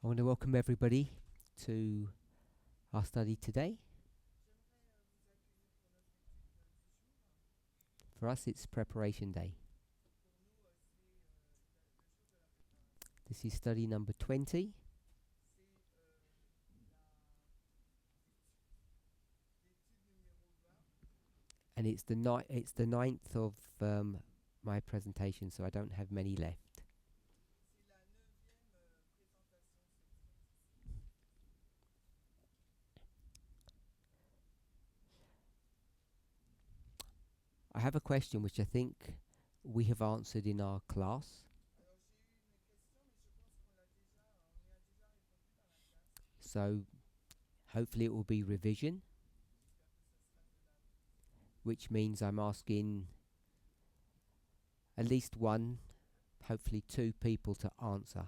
I want to welcome everybody to our study today. For us, it's preparation day. This is study number 20. And it's the ninth of my presentation, so I don't have many left. I have a question which I think we have answered in our class. So hopefully it will be revision, which means I'm asking at least one, hopefully two people to answer.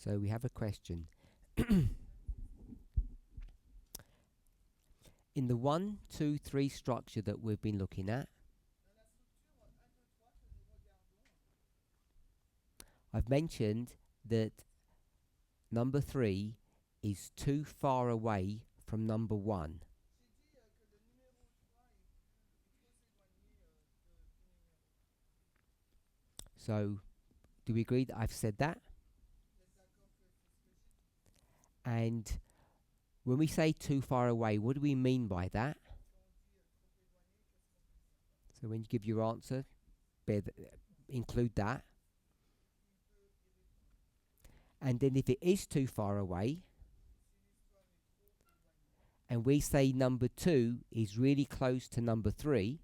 So we have a question. In the 1, 2, 3 structure that we've been looking at, I've mentioned that number 3 is too far away from number 1. So, do we agree that I've said that? And when we say too far away, what do we mean by that? So when you give your answer, include that. And then if it is too far away, and we say number 2 is really close to number 3,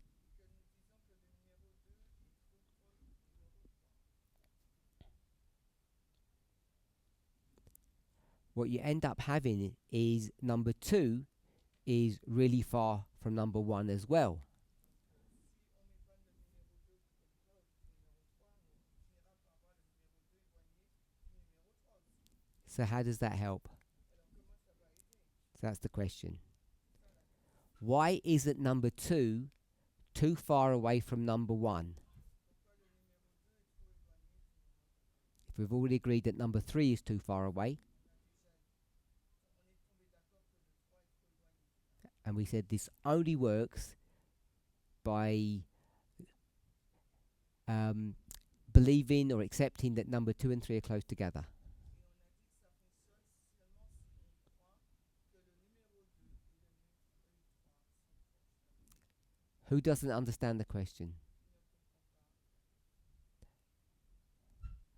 what you end up having is number 2 is really far from number 1 as well. So how does that help? So that's the question. Why isn't number 2 too far away from number 1? If we've already agreed that number 3 is too far away, and we said this only works by believing or accepting that number 2 and 3 are close together. Who doesn't understand the question?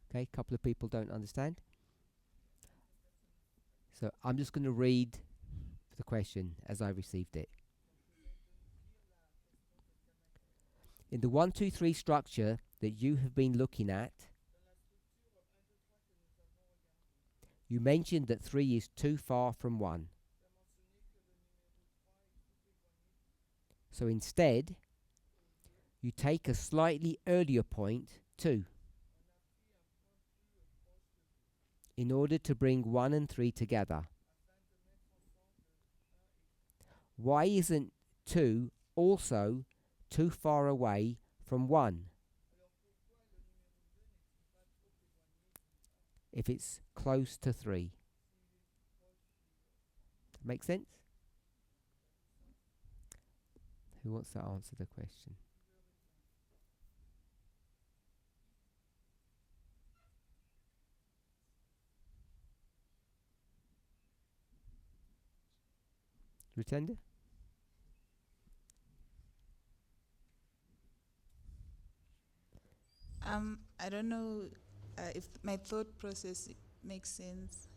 Okay, a couple of people don't understand. So I'm just going to read the question as I received it. In the 1, 2, 3 structure that you have been looking at, you mentioned that 3 is too far from 1. So instead, you take a slightly earlier point, 2, in order to bring 1 and 3 together. Why isn't 2 also too far away from 1 if it's close to 3? Make sense? Who wants to answer the question? Rutenda? I don't know if my thought process makes sense.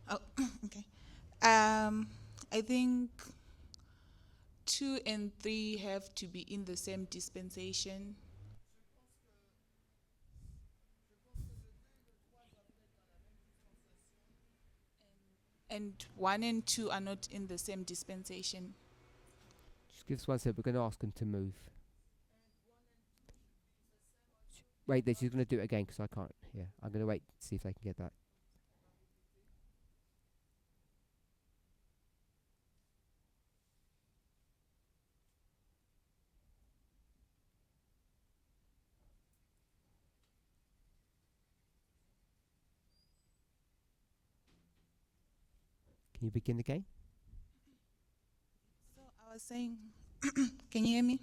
Oh, okay. I think 2 and 3 have to be in the same dispensation. And 1 and 2 are not in the same dispensation. Just give us one second. We're going to ask them to move. Wait, she's going to do it again because I can't hear. I'm going to wait to see if they can get that. you begin again? So I was saying, can you hear me?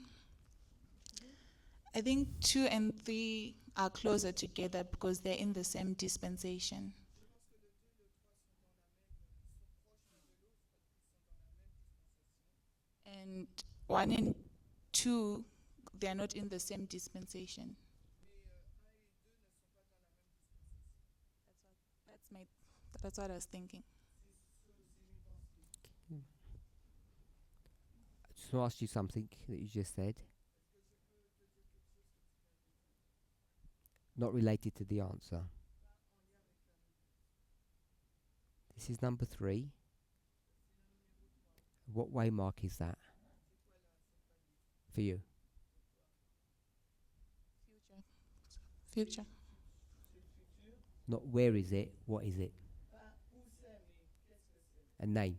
I think 2 and 3 are closer together because they're in the same dispensation. And 1 and 2, they're not in the same dispensation. That's my. That's what I was thinking. I just want to ask you something that you just said, not related to the answer. This is number 3. What waymark is that for you? Future. Not where is it, what is it? A name.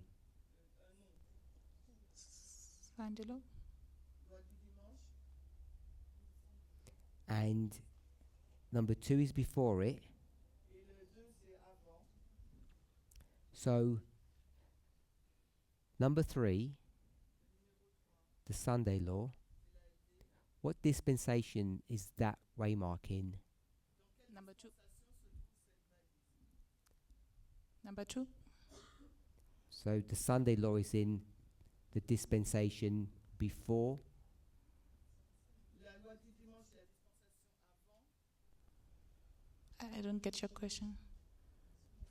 Angelo. And number 2 is before it. So, number 3, the Sunday law. What dispensation is that waymark in? Number 2. Number 2. So the Sunday law is in the dispensation before. I don't get your question.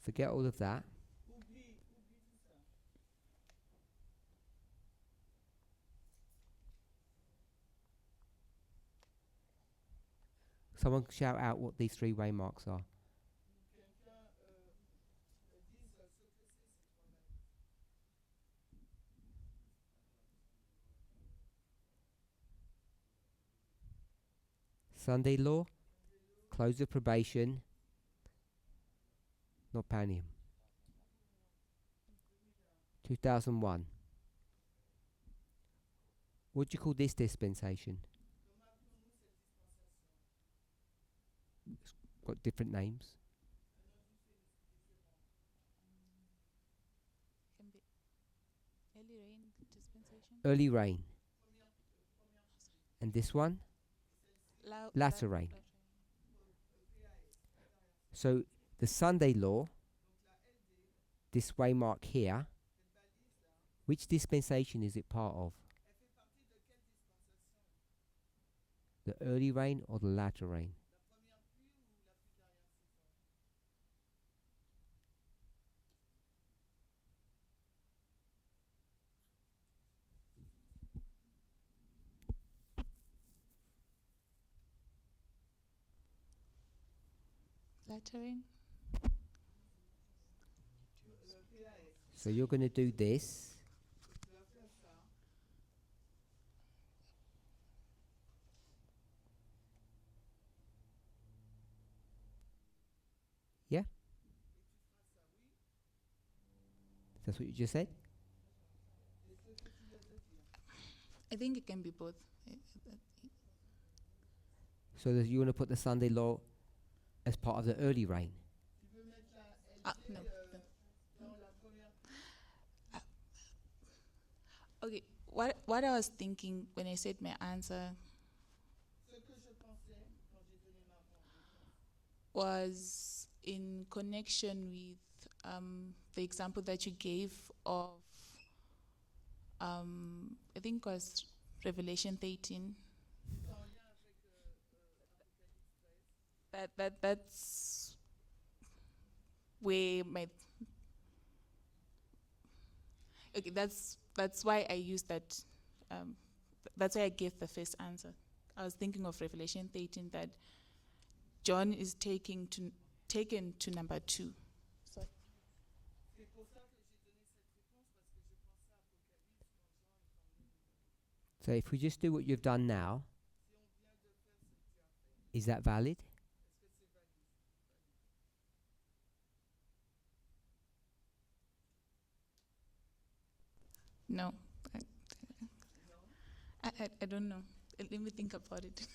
Forget all of that. Someone shout out what these 3 waymarks are. Sunday law, close of probation, not Panium. 2001. What do you call this dispensation? It's got different names. Can be early rain dispensation. Early rain. And this one? Latter rain. So the Sunday law, this waymark here, which dispensation is it part of? The early rain or the latter rain? Latter rain. So you're going to do this. Yeah? That's what you just said? I think it can be both. So you want to put the Sunday law as part of the early rain? No. Okay. What I was thinking when I said my answer was in connection with the example that you gave of I think it was Revelation 13. That's where my okay. That's why I used that. That's why I gave the first answer. I was thinking of Revelation 13 that John is taken to number 2. So if we just do what you've done now, is that valid? No, I don't know. Let me think about it.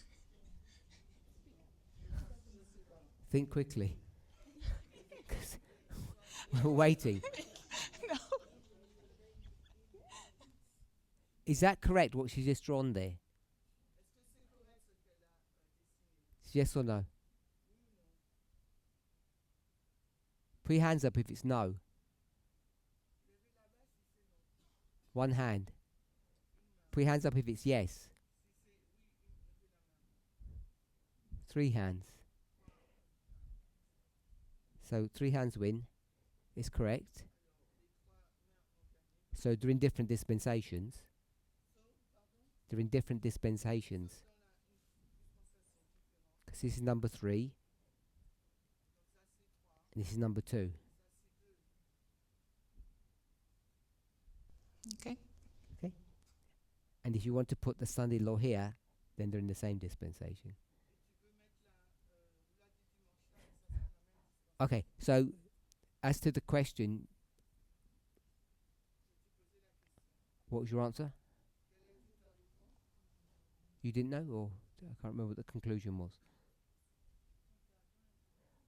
Think quickly. 'Cause we're waiting. No. Is that correct, what she's just drawn there? Yes or no? Put your hands up if it's no. One hand. Put your hands up if it's yes. 3 hands. So 3 hands win. Is correct. So they're in different dispensations. They're in different dispensations. Because this is number 3. And this is number 2. Okay. Okay. And if you want to put the son-in-law here, then they're in the same dispensation. Okay, so as to the question, what was your answer? You didn't know, or I can't remember what the conclusion was.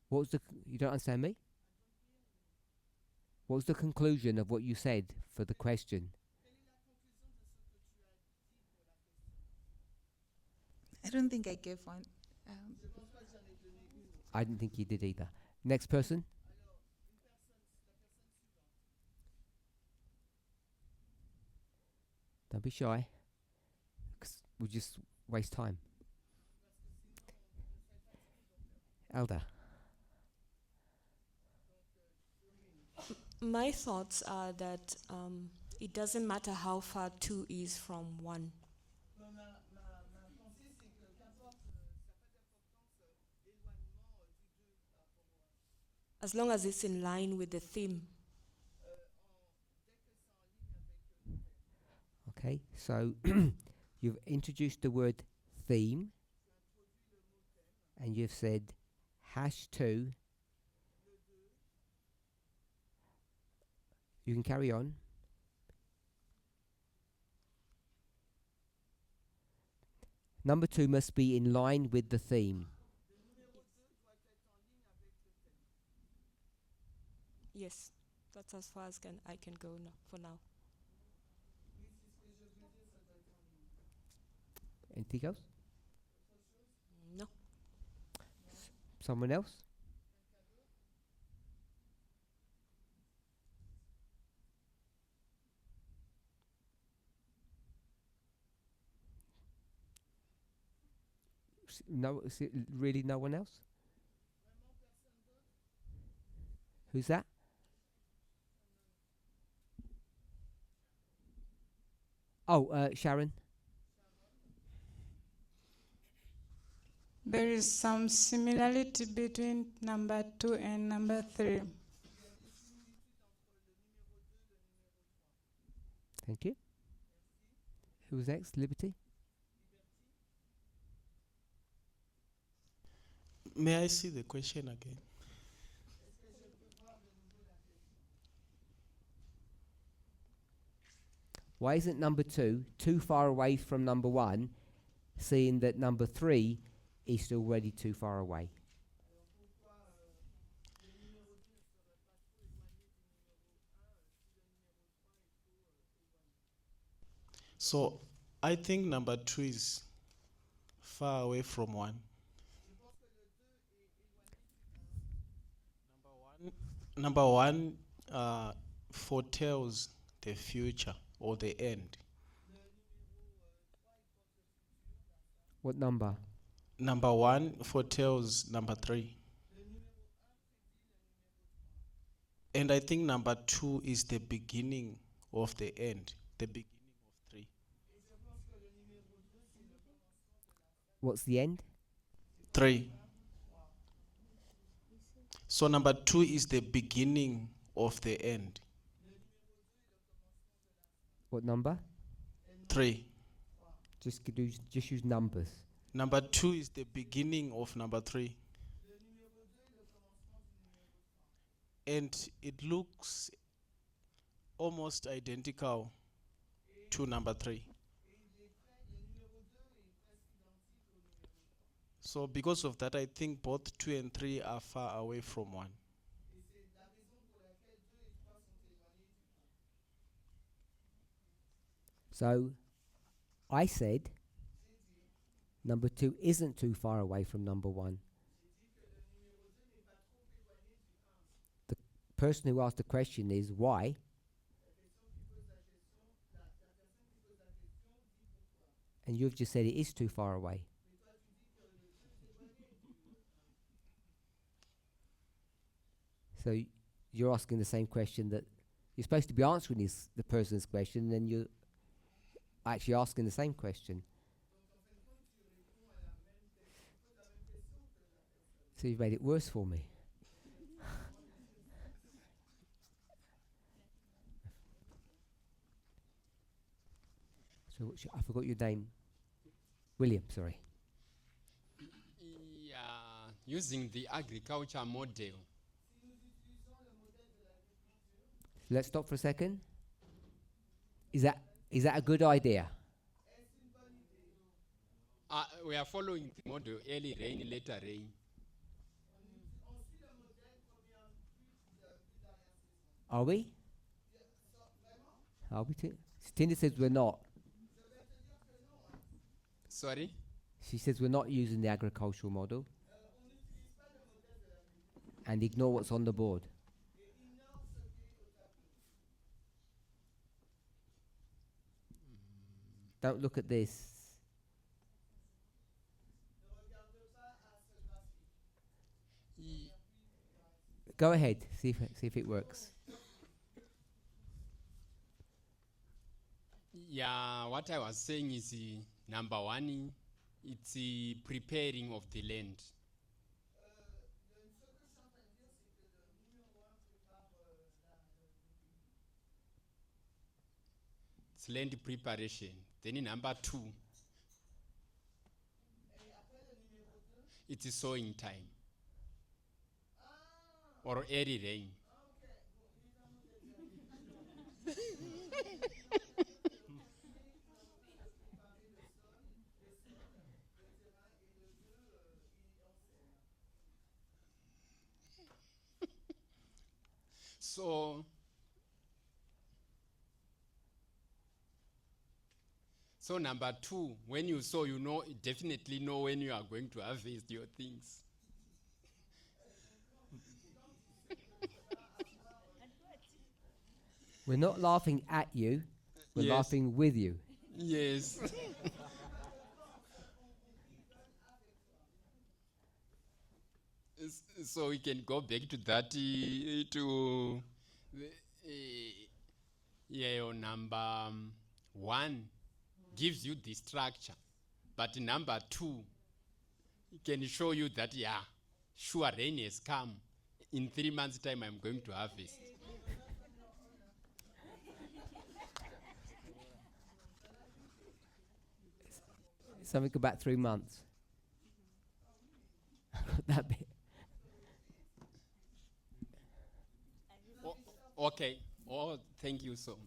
What was the? You don't understand me? What was the conclusion of what you said for the question? I don't think I gave one. I didn't think you did either. Next person. Don't be shy. 'Cause we'll just waste time. Elder. My thoughts are that it doesn't matter how far 2 is from 1. As long as it's in line with the theme. Okay, so you've introduced the word theme, and you've said #2. You can carry on. Number 2 must be in line with the theme. Yes, that's as far as I can go for now. Anything else? No. Someone else? No, really no one else? Who's that? Oh, Sharon. There is some similarity between number 2 and number 3. Thank you. Who's next? Liberty? May I see the question again? Why isn't number 2 too far away from number 1, seeing that number 3 is already too far away? So I think number 2 is far away from 1. Number one foretells the future or the end. What number? Number 1 foretells number 3. And I think number 2 is the beginning of the end, the beginning of 3. What's the end? 3. So number 2 is the beginning of the end. What number? 3. Just use numbers. Number 2 is the beginning of number 3. And it looks almost identical to number 3. So because of that, I think both 2 and 3 are far away from 1. So I said number 2 isn't too far away from number 1. The person who asked the question is why, and you've just said it is too far away. So you're asking the same question that you're supposed to be answering the person's question, and then you're actually asking the same question. So you've made it worse for me. So I forgot your name. William, sorry. Yeah, using the agriculture model. Let's stop for a second. Is that a good idea? We are following the model early rain, later rain. Are we? Are we? Tina says we're not. Sorry? She says we're not using the agricultural model. And ignore what's on the board. Don't look at this. Go ahead, see if it works. Yeah, what I was saying is number 1, it's preparing of the land. It's land preparation. Then number 2, it's sowing time or early rain. So number 2, when you sow, you definitely know when you are going to harvest your things. We're not laughing at you. We're Yes. laughing with you. Yes. So we can go back to that your number 1 gives you the structure, but number 2 can show you that sure, rain has come. In 3 months' time, I'm going to harvest. Something about 3 months. That bit. Okay. Oh, thank you so much.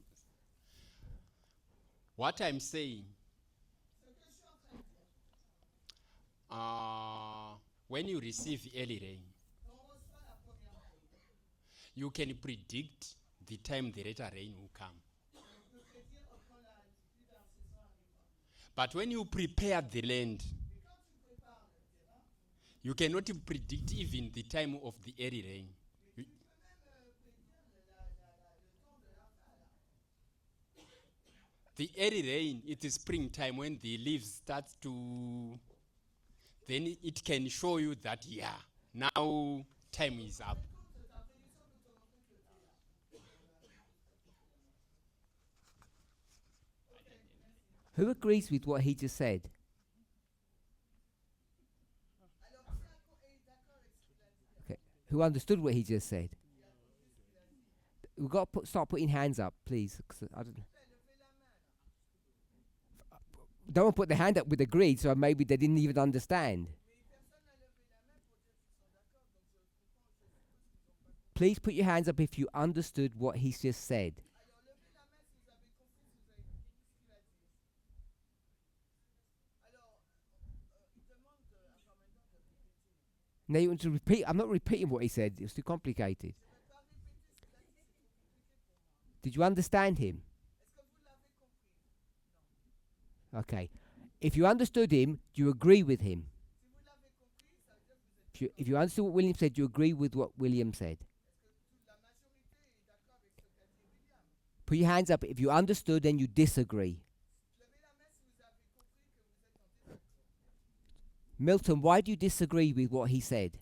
What I'm saying, when you receive early rain, you can predict the time the later rain will come. But when you prepare the land, you cannot predict even the time of the early rain. The early rain, it is springtime when the leaves start to, then it can show you that, now time is up. Who agrees with what he just said? Okay. Who understood what he just said? We've got to start putting hands up, please. 'Cause I don't want to put the hand up with agreed, so maybe they didn't even understand. Please put your hands up if you understood what he's just said. Now you want to repeat? I'm not repeating what he said. It's too complicated. Did you understand him? Okay. If you understood him, do you agree with him? If you understood what William said, do you agree with what William said? Put your hands up if you understood and you disagree. Milton, why do you disagree with what he said?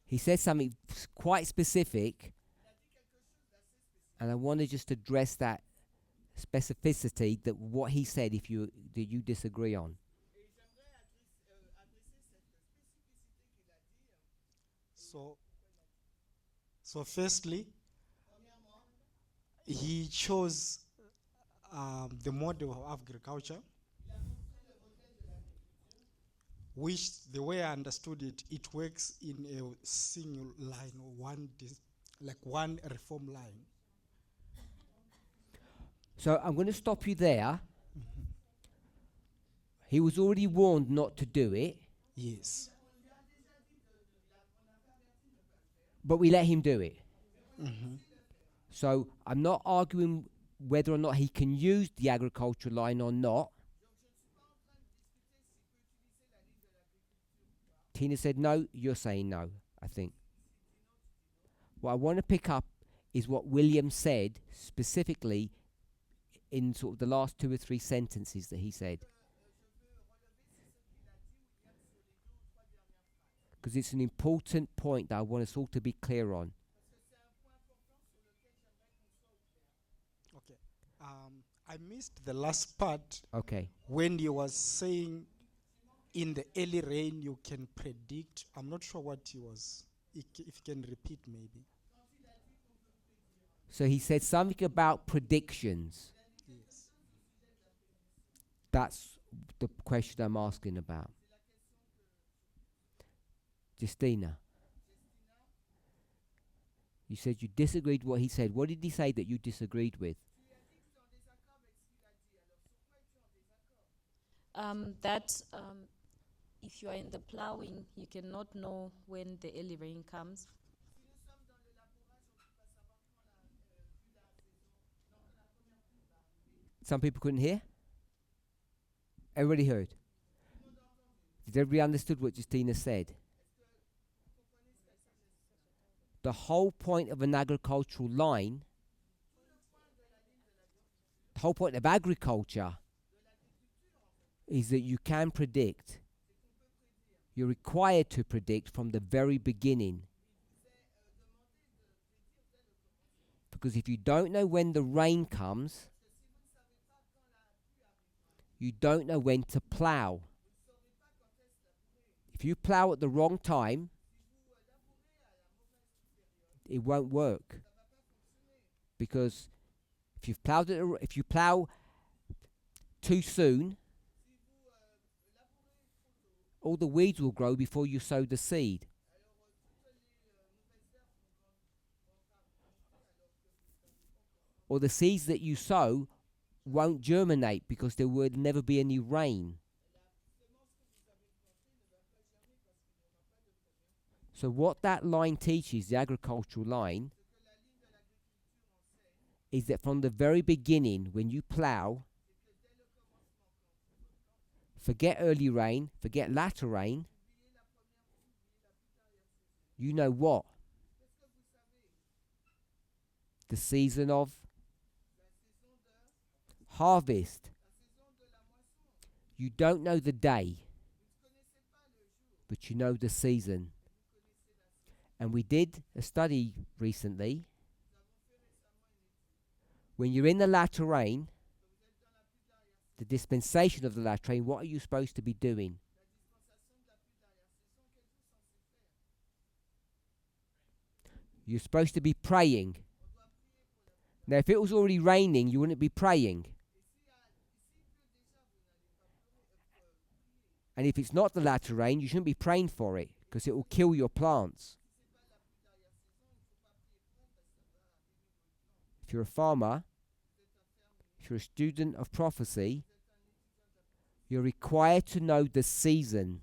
He said something quite specific, and I want to just address that specificity that what he said that you disagree on. So firstly, he chose the model of agriculture, which, the way I understood it, it works in a single line, or like one reform line. So I'm going to stop you there. He was already warned not to do it, Yes. but we let him do it. So I'm not arguing whether or not he can use the agricultural line or not. Tina said no, you're saying no, I think. What I want to pick up is what William said specifically in sort of the last 2 or 3 sentences that he said. Because it's an important point that I want us all to be clear on. Okay. I missed the last part. Okay. When he was saying in the early rain you can predict. I'm not sure what he was. If you can repeat maybe. So he said something about predictions. Yes. That's the question I'm asking about. Justina, you said you disagreed with what he said. What did he say that you disagreed with? That if you are in the plowing, you cannot know when the early rain comes. Some people couldn't hear? Everybody heard? Did everybody understood what Justina said? The whole point of an agricultural line, the whole point of agriculture is that you can predict. You're required to predict from the very beginning. Because if you don't know when the rain comes, you don't know when to plough. If you plough at the wrong time, it won't work. Because if you plough too soon, all the weeds will grow before you sow the seed. Or the seeds that you sow won't germinate because there will never be any rain. So what that line teaches, the agricultural line, is that from the very beginning, when you plough, forget early rain, forget latter rain, you know what? The season of harvest. You don't know the day, but you know the season. And we did a study recently. When you're in the latter rain, the dispensation of the latter rain, what are you supposed to be doing? You're supposed to be praying. Now, if it was already raining, you wouldn't be praying. And if it's not the latter rain, you shouldn't be praying for it because it will kill your plants. If you're a farmer, if you're a student of prophecy, you're required to know the season.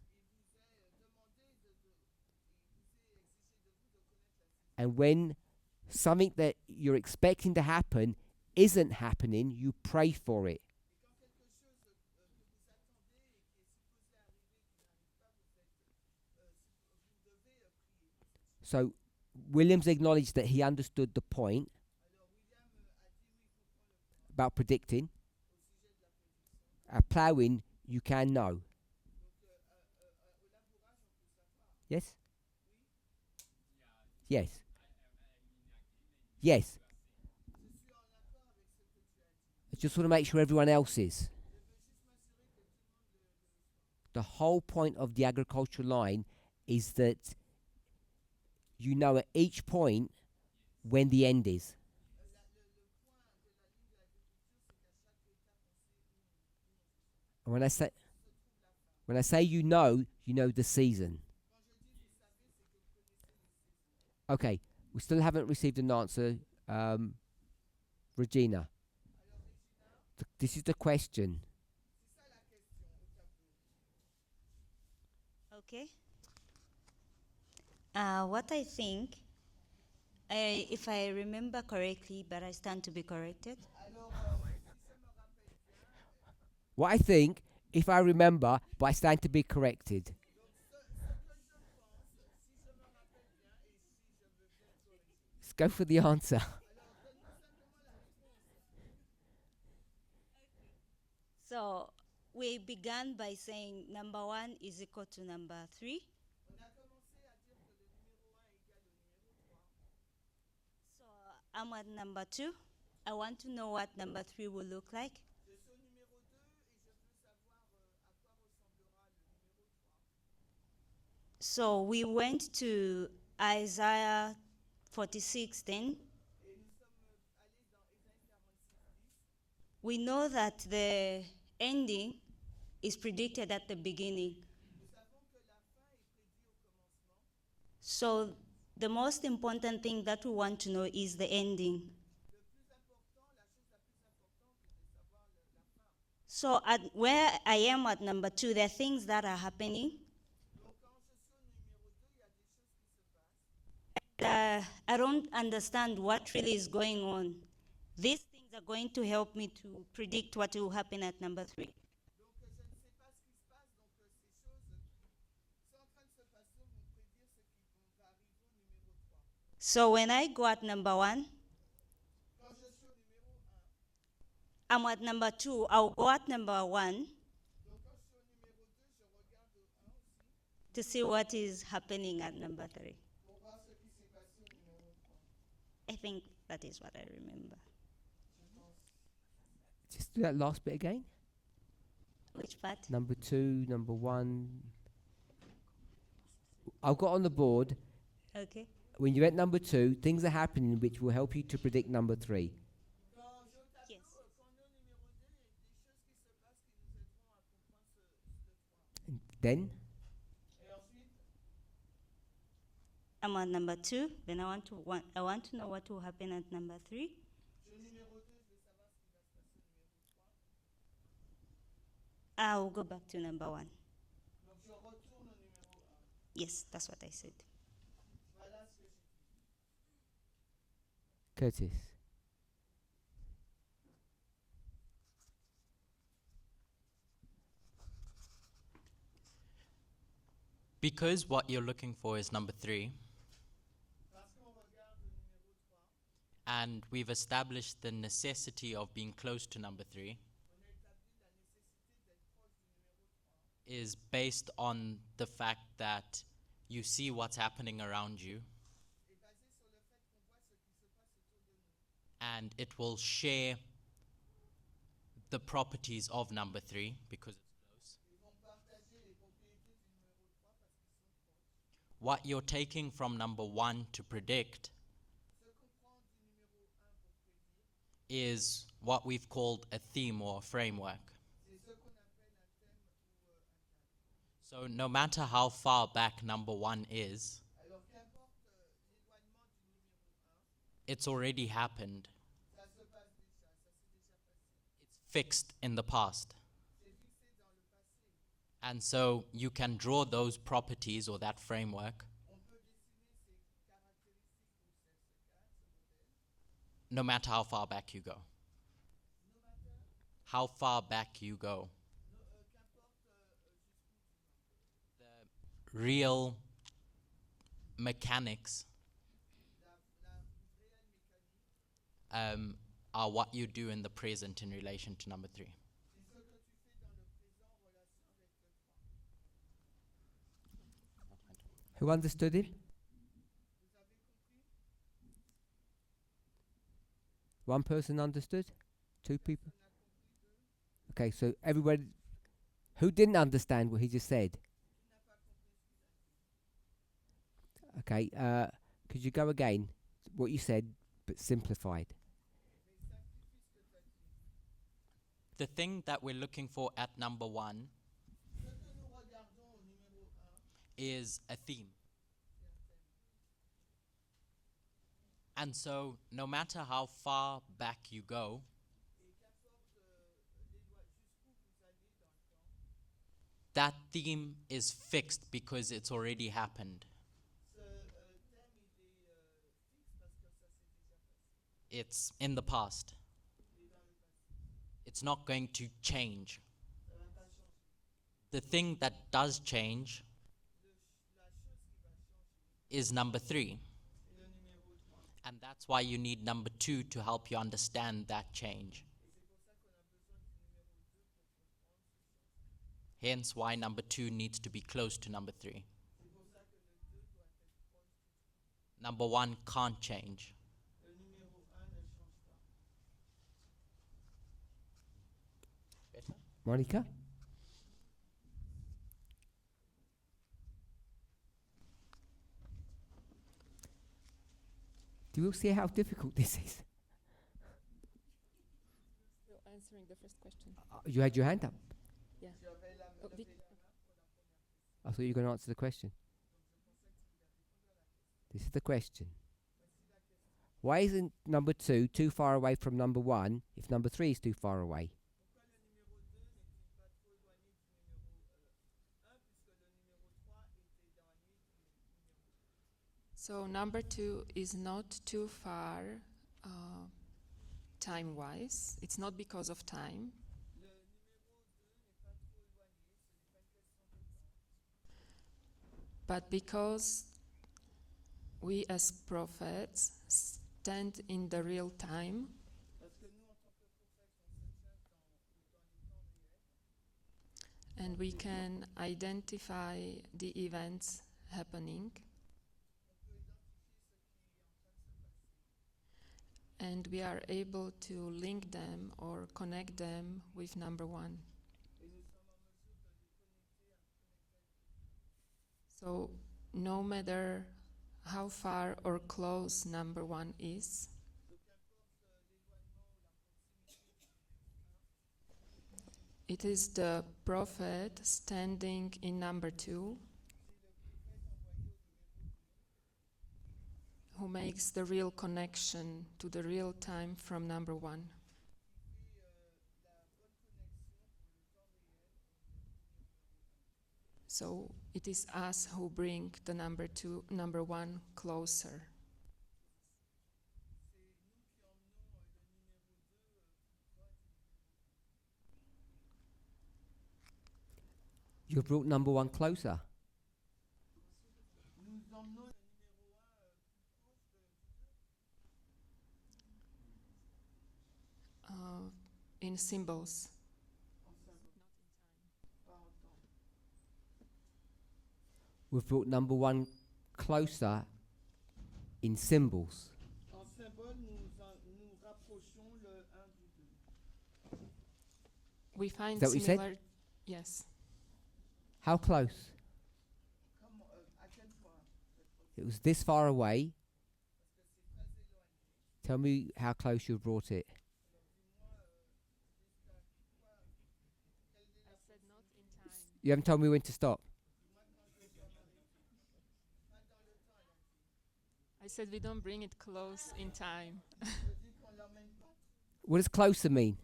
And when something that you're expecting to happen isn't happening, you pray for it. So Williams acknowledged that he understood the point about predicting. At ploughing, you can know. Yes? Yes. Yes. I just want to make sure everyone else is. The whole point of the agricultural line is that you know at each point when the end is. And when I say you know the season. Okay, we still haven't received an answer. Regina, this is the question. Okay. What I think, if I remember correctly, but I stand to be corrected. What I think, if I remember, but I stand to be corrected. Let's go for the answer. So we began by saying number 1 is equal to number 3. So I'm at number 2. I want to know what number 3 will look like. So we went to Isaiah 46 then. We know that the ending is predicted at the beginning. So the most important thing that we want to know is the ending. So where I am at number 2, there are things that are happening. I don't understand what really is going on. These things are going to help me to predict what will happen at number 3. So when I go at number 1, I'm at number 2, I'll go at number 1 to see what is happening at number 3. I think that is what I remember. Just do that last bit again. Which part? Number 2, number 1. I've got on the board. Okay. When you're at number 2, things are happening which will help you to predict number 3. Yes. And then I'm at number 2. Then I want to know what will happen at number 3. I'll go back to number 1. Yes, that's what I said. Curtis. Because what you're looking for is number 3, and we've established the necessity of being close to number 3, is based on the fact that you see what's happening around you, and it will share the properties of number 3 because it's close. What you're taking from number 1 to predict is what we've called a theme or a framework. So no matter how far back number 1 is, it's already happened. It's fixed in the past. And so you can draw those properties or that framework no matter how far back you go. how far back you go. The real mechanics are what you do in the present in relation to number 3. Who understood him? One person understood? 2 people? Okay, so everybody who didn't understand what he just said? Okay, could you go again? What you said, but simplified. The thing that we're looking for at number 1 is a theme. And so, no matter how far back you go, that theme is fixed because it's already happened. It's in the past. It's not going to change. The thing that does change is number 3. And that's why you need number 2 to help you understand that change. Hence why number 2 needs to be close to number 3. Number 1 can't change. Monica? Do you see how difficult this is? You're answering the first question. You had your hand up. Yeah. Oh, I thought you were going to answer the question. This is the question. Why isn't number 2 too far away from number 1 if number 3 is too far away? So number 2 is not too far time-wise. It's not because of time. But because we as prophets stand in the real time, and we can identify the events happening, and we are able to link them or connect them with number 1. So no matter how far or close number 1 is, it is the prophet standing in number 2 who makes the real connection to the real time from number 1. So it is us who bring the number 1 closer. You've brought number 1 closer. In symbols. We've brought number 1 closer in symbols. We find Is that what you similar. said? Yes. How close? It was this far away. Tell me how close you brought it. I said not in time. You haven't told me when to stop. I said we don't bring it close in time. What does closer mean?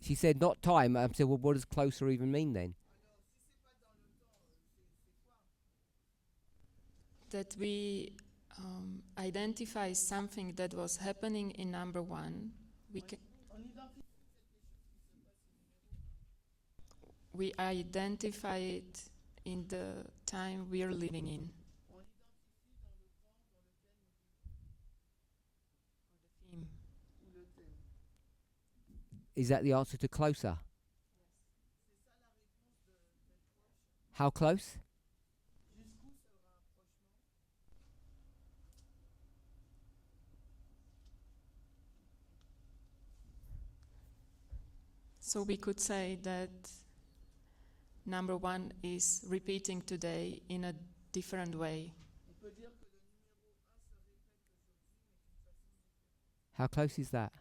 She said not time. I said, well, what does closer even mean then? That we identify something that was happening in number 1. We can We identify it in the time we're living in. Theme. Is that the answer to closer? How close? So we could say that number one is repeating today in a different way. How close is that?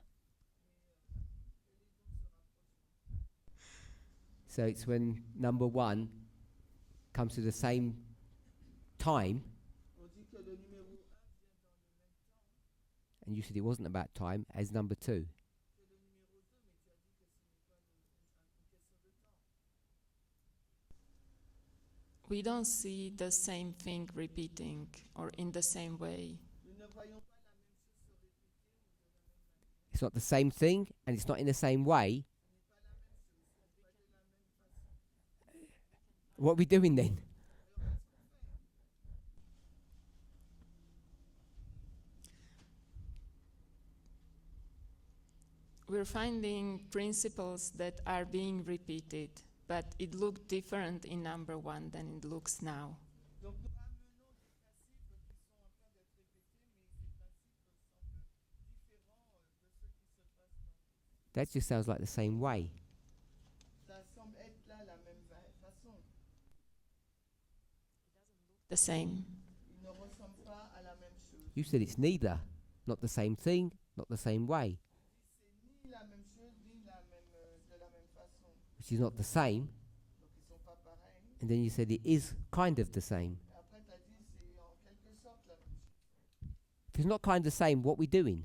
So it's when number one comes to the same time. And you said it wasn't about time as number two. We don't see the same thing repeating or in the same way. It's not the same thing and it's not in the same way. What are we doing then? We're finding principles that are being repeated, but it looked different in number one than it looks now. That just sounds like the same way. The same. You said it's neither. Not the same thing, not the same way. Which is not the same. And then you said it is kind of the same. If it's not kind of the same, what are we doing?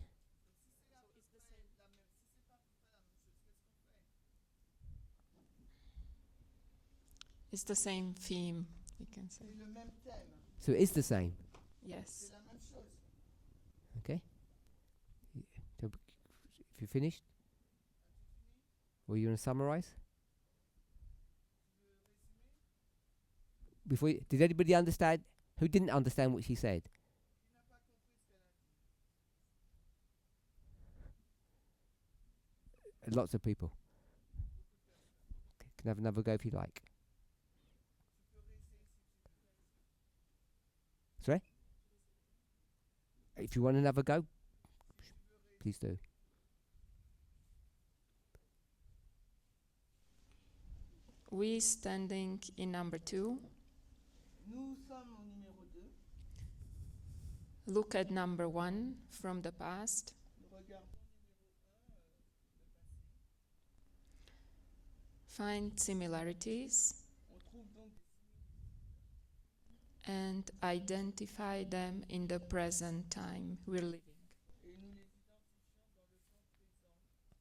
It's the same theme, we can say. So it is the same. Yes. Okay. So if you're finished, or you want to summarize? Did anybody understand? Who didn't understand what she said? Lots of people. Okay, can have another go if you like. Sorry? If you want another go, please do. We standing in number two. Nous sommes au numéro 2. Look at number one from the past. Nous regardons numéro 1, Find similarities on trouve donc and identify them in the present time we're living. et nous les identifions dans le temps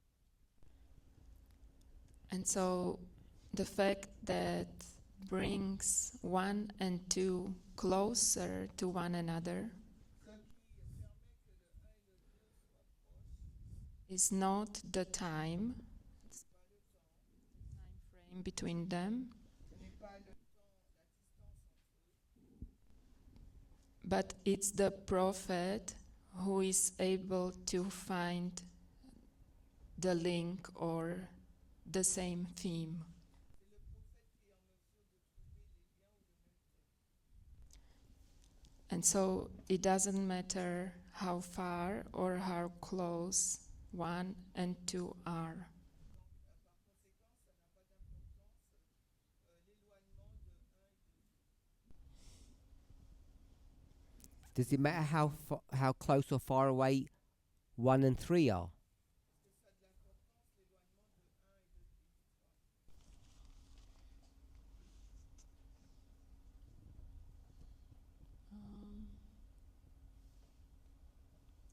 présent. And so the fact that brings 1 and 2 closer to one another is not the time frame between them, but it's the prophet who is able to find the link or the same theme. And so it doesn't matter how far or how close 1 and 2 are. Does it matter how close or far away 1 and 3 are?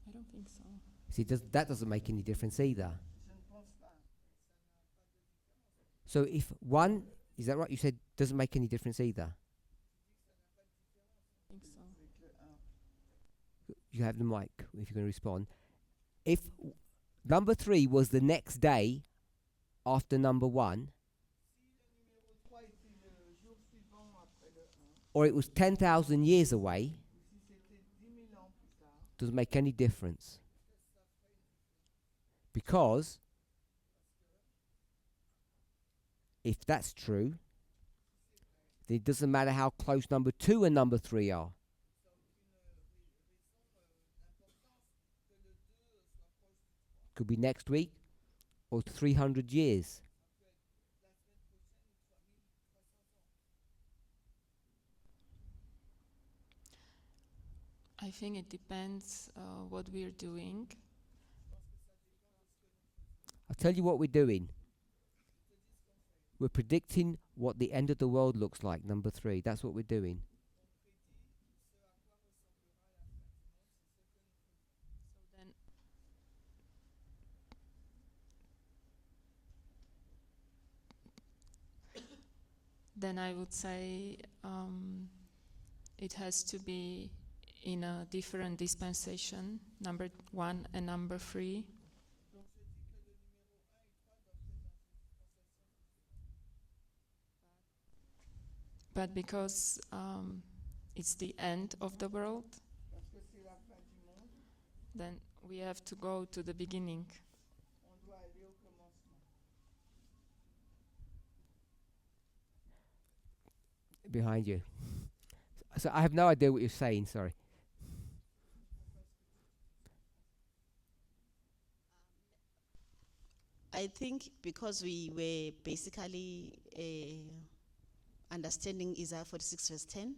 I don't think so. See, that doesn't make any difference either. Je ne pense pas. So if 1, is that right? You said doesn't make any difference either. I think so. C'est que le 1. You have the mic if you're going to respond. If Number 3 was the next day after number 1, or it was 10,000 years away, doesn't make any difference. Because if that's true, then it doesn't matter how close number 2 and number 3 are. Could be next week or 300 years. I think it depends what we're doing. I'll tell you what we're doing. We're predicting what the end of the world looks like, number 3. That's what we're doing. Then I would say it has to be in a different dispensation, number 1 and number 3. But because it's the end of the world, then we have to go to the beginning. Behind you. So I have no idea what you're saying, sorry. I think because we were basically understanding Isaiah 46 verse 10.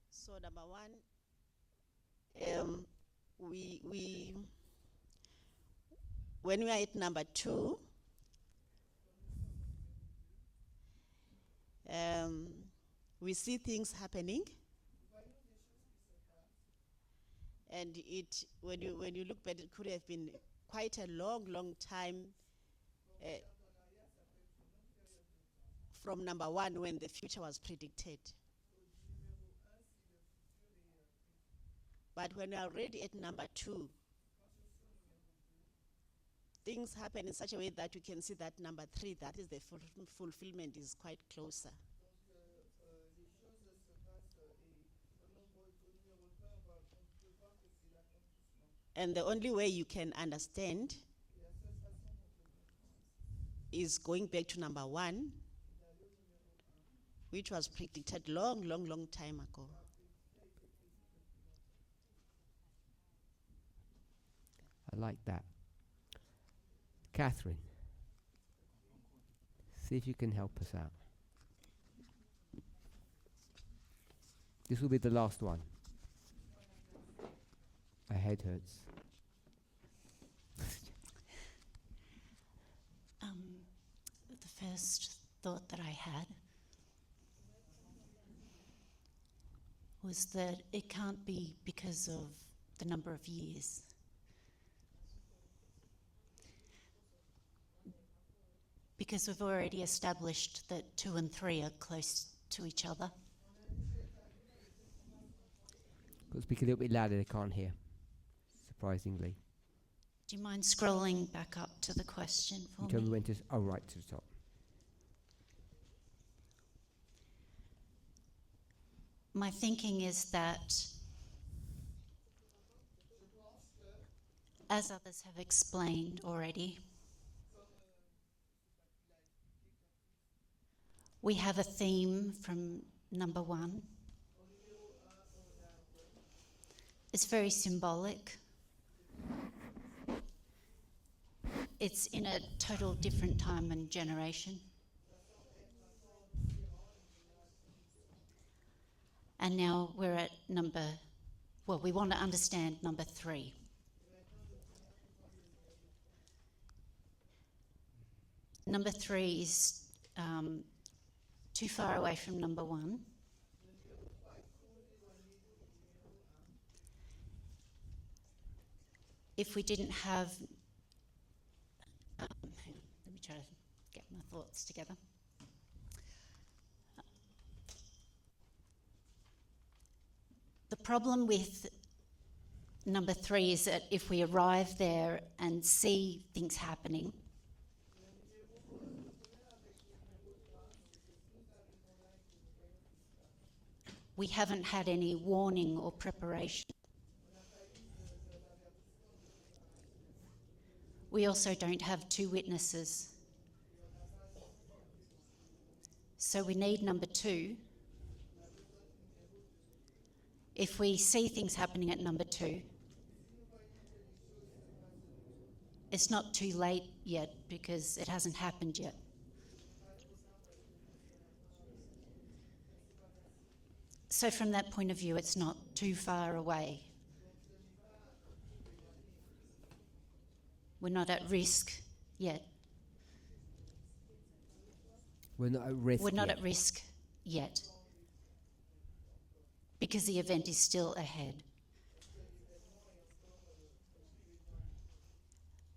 So number 1, we when we are at number 2, we see things happening, and it when you look back, it could have been quite a long time from number 1 when the future was predicted. But when we are already at number 2, things happen in such a way that you can see that number 3, that is the fulfillment, is quite closer. And the only way you can understand is going back to number 1, which was predicted long time ago. I like that. Catherine, see if you can help us out. This will be the last one. My head hurts. The first thought that I had was that it can't be because of the number of years. Because we've already established that 2 and 3 are close to each other. Got to speak a little bit louder, they can't hear. Surprisingly. Do you mind scrolling back up to the question for You told me me? when to, right to the top. My thinking is that, as others have explained already, we have a theme from number 1. It's very symbolic. It's in a total different time and generation. And now we're at we want to understand number 3. Number 3 is too far away from number 1. If we didn't have, let me try to get my thoughts together. The problem with number 3 is that if we arrive there and see things happening, we haven't had any warning or preparation. We also don't have 2 witnesses. So we need number 2. If we see things happening at number 2, it's not too late yet because it hasn't happened yet. So from that point of view, it's not too far away. We're not at risk yet. We're not at risk. We're not yet. at risk yet because the event is still ahead.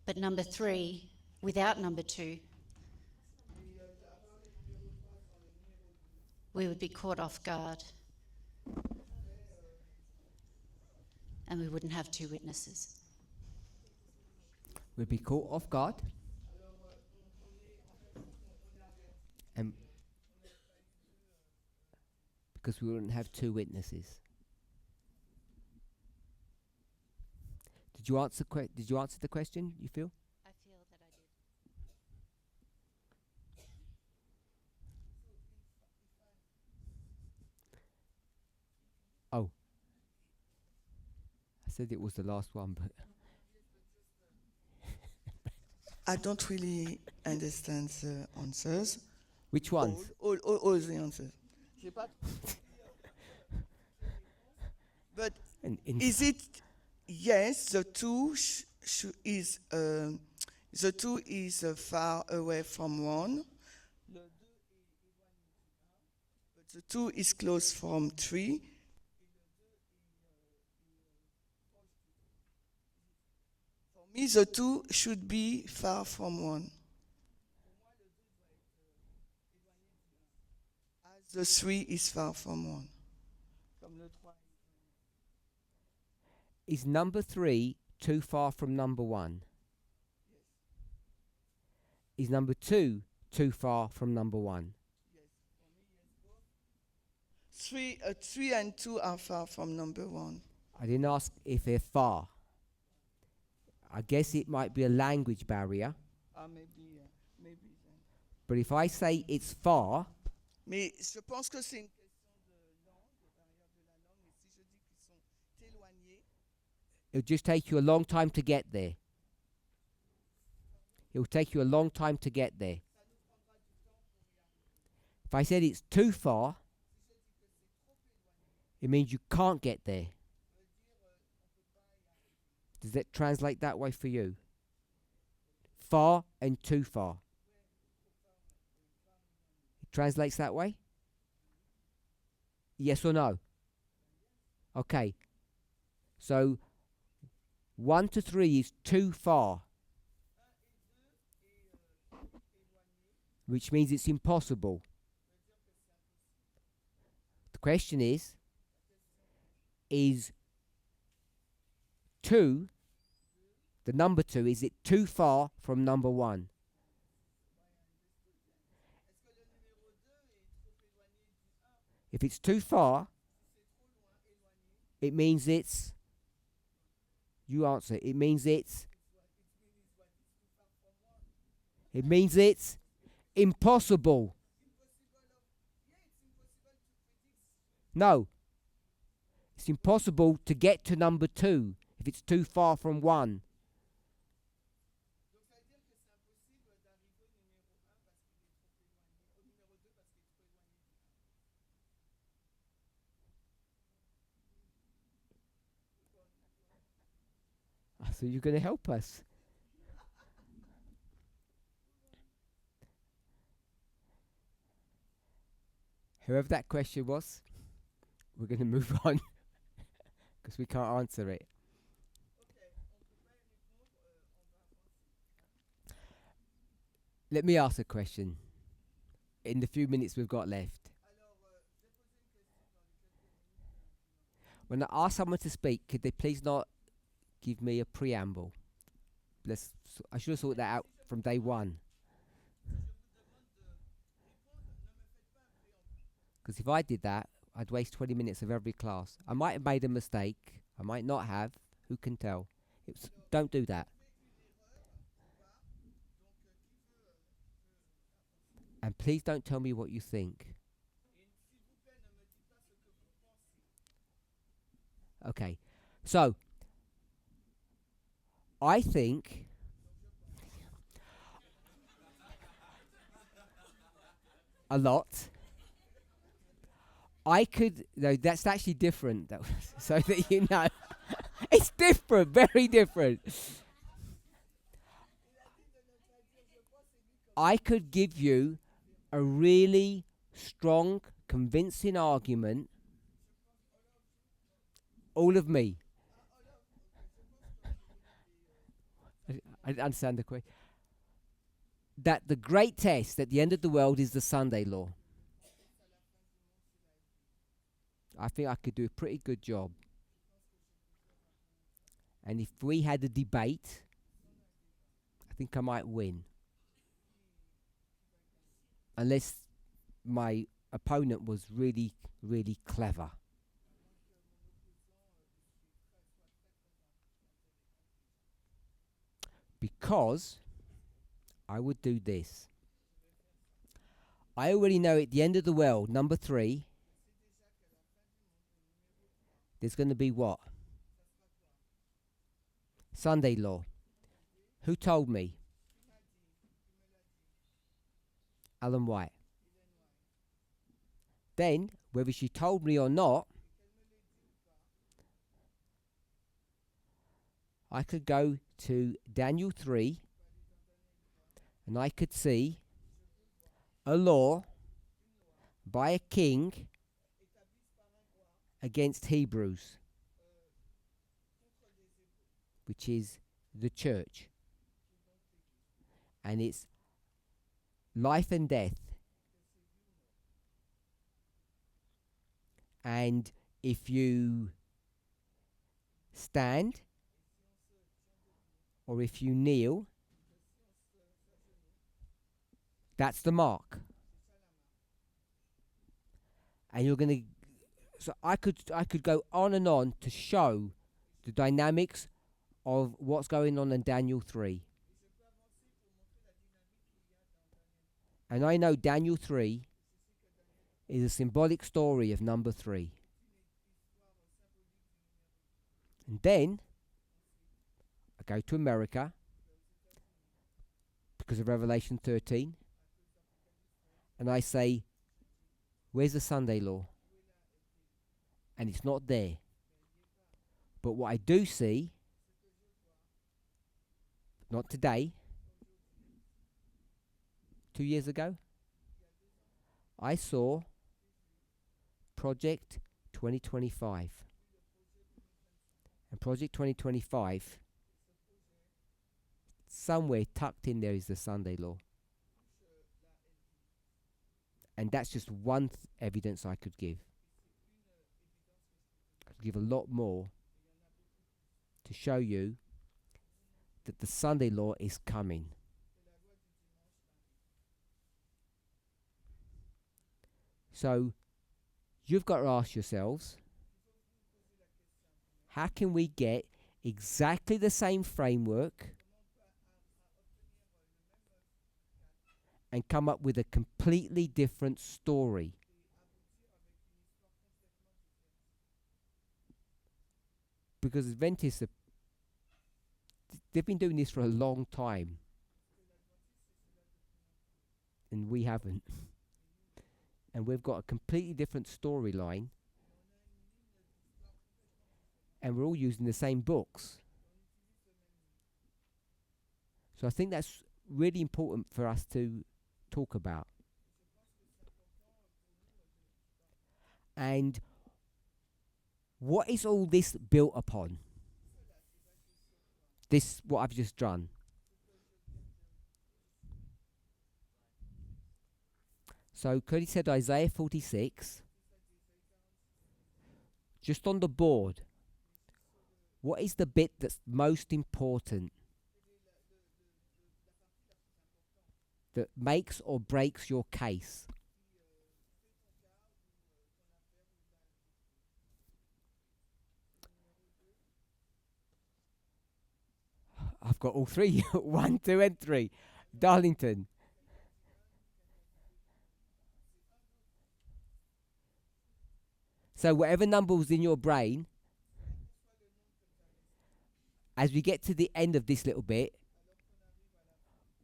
But number 3, without number 2, we would be caught off guard and we wouldn't have 2 witnesses. We'd be caught off guard. And because we wouldn't have 2 witnesses. Did you answer the question, you feel? I feel that I did. Oh. I said it was the last one, but I don't really understand the answers. which ones? All the answers. But is it yes? The 2 is far away from 1. But the 2 is close from 3. For me, the 2 should be far from 1. As the 3 is far from 1. Is number 3 too far from number 1? Is number 2 too far from number 1? 3 and 2 are far from number 1. I didn't ask if they're far. I guess it might be a language barrier. Maybe. But if I say it's far, Mais je pense que c'est une question de langue, de barrière de la langue. Et si je dis qu'ils sont éloignés, it'll just take you a long time to get there. It'll take you a long time to get there. If I said it's too far, it means you can't get there. Does that translate that way for you? Far and too far. It translates that way? Yes or no? Okay. So 1 to 3 is too far, which means it's impossible. The question is 2, the number 2, is it too far from number 1? If it's too far, it means it's, you answer, it means it's impossible. No. It's impossible to get to number 2 if it's too far from 1. So you're going to help us. Whoever that question was, we're going to move on because we can't answer it. Let me ask a question in the few minutes we've got left. When I ask someone to speak, could they please not give me a preamble. I should have sorted that out from day one. Because if I did that, I'd waste 20 minutes of every class. I might have made a mistake. I might not have. Who can tell? Don't do that. And please don't tell me what you think. Okay. So, I think a lot. I could, no, that's actually different, though, so that you know. It's different, very different. I could give you a really strong, convincing argument. All of me. I understand the question. That the great test at the end of the world is the Sunday law. I think I could do a pretty good job. And if we had a debate, I think I might win. Unless my opponent was really, really clever. Because I would do this. I already know at the end of the world, number 3, there's going to be what? Sunday law. Who told me? Ellen White. Then, whether she told me or not, I could go to Daniel 3 and I could see a law by a king against Hebrews, which is the church. And it's life and death. And if you stand or if you kneel, that's the mark. And you're going to... So I could go on and on to show the dynamics of what's going on in Daniel 3. And I know Daniel 3 is a symbolic story of number 3. And then I go to America because of Revelation 13. And I say, where's the Sunday law? And it's not there. But what I do see, not today, 2 years ago, I saw Project 2025. And Project 2025, somewhere tucked in there is the Sunday law. And that's just one evidence I could give. I could give a lot more to show you that the Sunday law is coming. So, you've got to ask yourselves, how can we get exactly the same framework and come up with a completely different story? Because Adventists, they've been doing this for a long time. And we haven't. And we've got a completely different storyline. And we're all using the same books. So I think that's really important for us to talk about. And what is all this built upon? This, what I've just done. So Cody said Isaiah 46. Just on the board, What is the bit that's most important? That makes or breaks your case? I've got all three. 1, 2, and 3. Darlington. So whatever number was in your brain, as we get to the end of this little bit,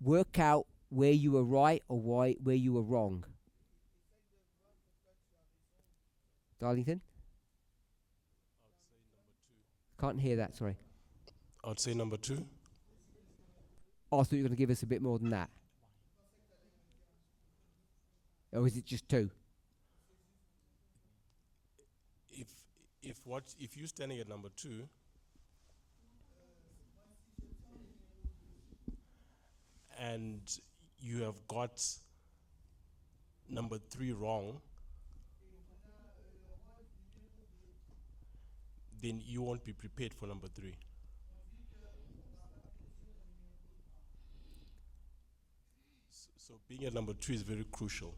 work out where you were right or where you were wrong. Darlington? Can't hear that, sorry. I'd say number 2. Oh, I thought you were going to give us a bit more than that. Or is it just 2? If you're standing at number 2, and you have got number 3 wrong, then you won't be prepared for number 3. So being at number 2 is very crucial,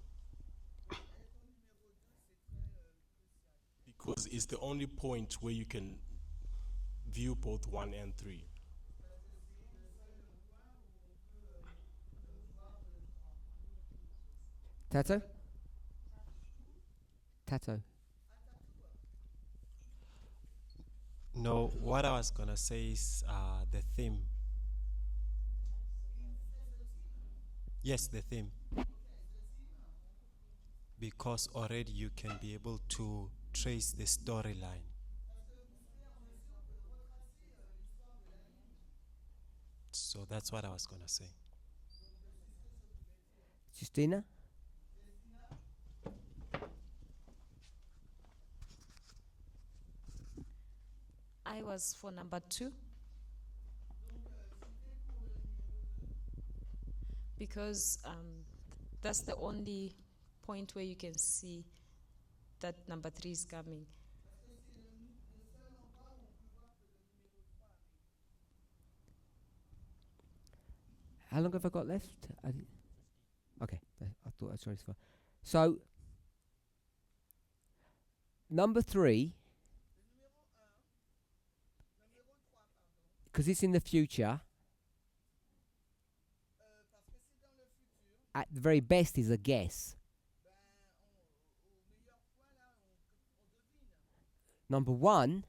because it's the only point where you can view both 1 and 3. Tato? Tato. No, what I was gonna say is the theme. Yes, the theme. Because already you can be able to trace the storyline. So that's what I was gonna say. Justina? I was for number 2. Because that's the only point where you can see that number 3 is coming. How long have I got left? Okay, I thought I was trying to. So, number 3, because it's in the future, at the very best is a guess. Number 1,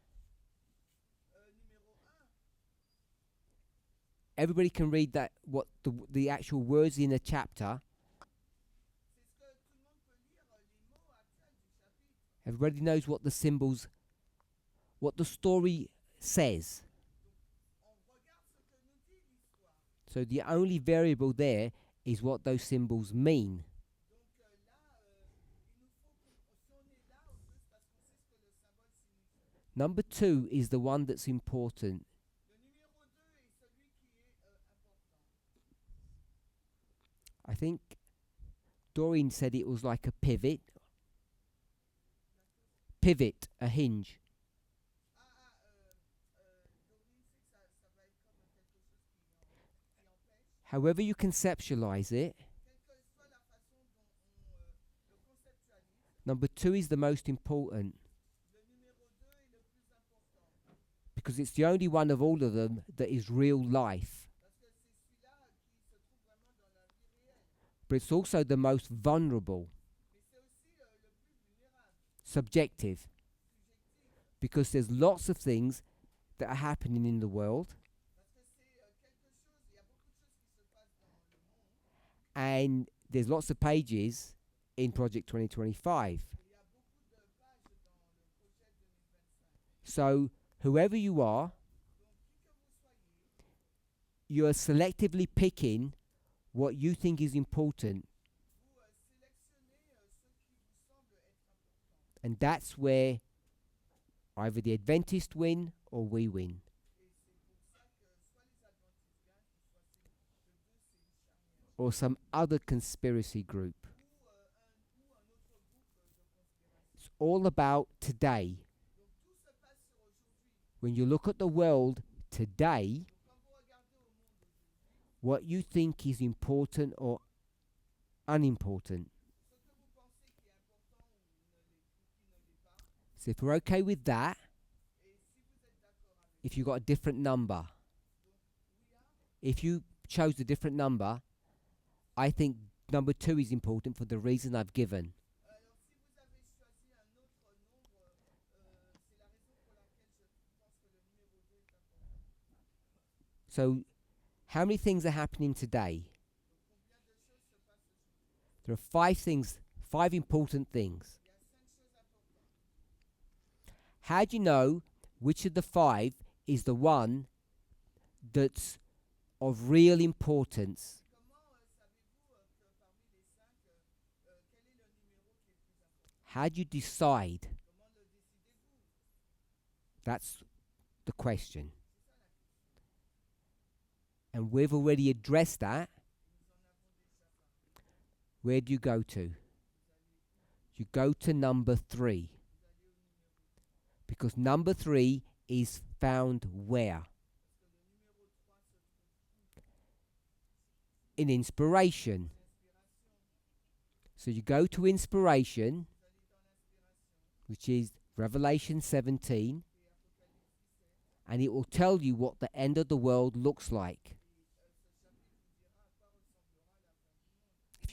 everybody can read that what the actual words in a chapter. Everybody knows what the symbols, what the story says. So the only variable there is what those symbols mean. Number 2 is the one that's important. I think Doreen said it was like a pivot. Pivot, a hinge. However you conceptualize it, number 2 is the most important. Because it's the only one of all of them that is real life. But it's also the most vulnerable. Subjective. Because there's lots of things that are happening in the world. And there's lots of pages in Project 2025. So, whoever you are, you are selectively picking what you think is important. And that's where either the Adventists win or we win. Or some other conspiracy group. It's all about today. when you look at the world today, what you think is important or unimportant. So if we're okay with that, if you got a different number, if you chose a different number, I think number 2 is important for the reason I've given. So, how many things are happening today? There are 5 things, 5 important things. How do you know which of the 5 is the one that's of real importance? How do you decide? That's the question. And we've already addressed that. Where do you go to? You go to number 3. Because number 3 is found where? In inspiration. So you go to inspiration, which is Revelation 17, and it will tell you what the end of the world looks like.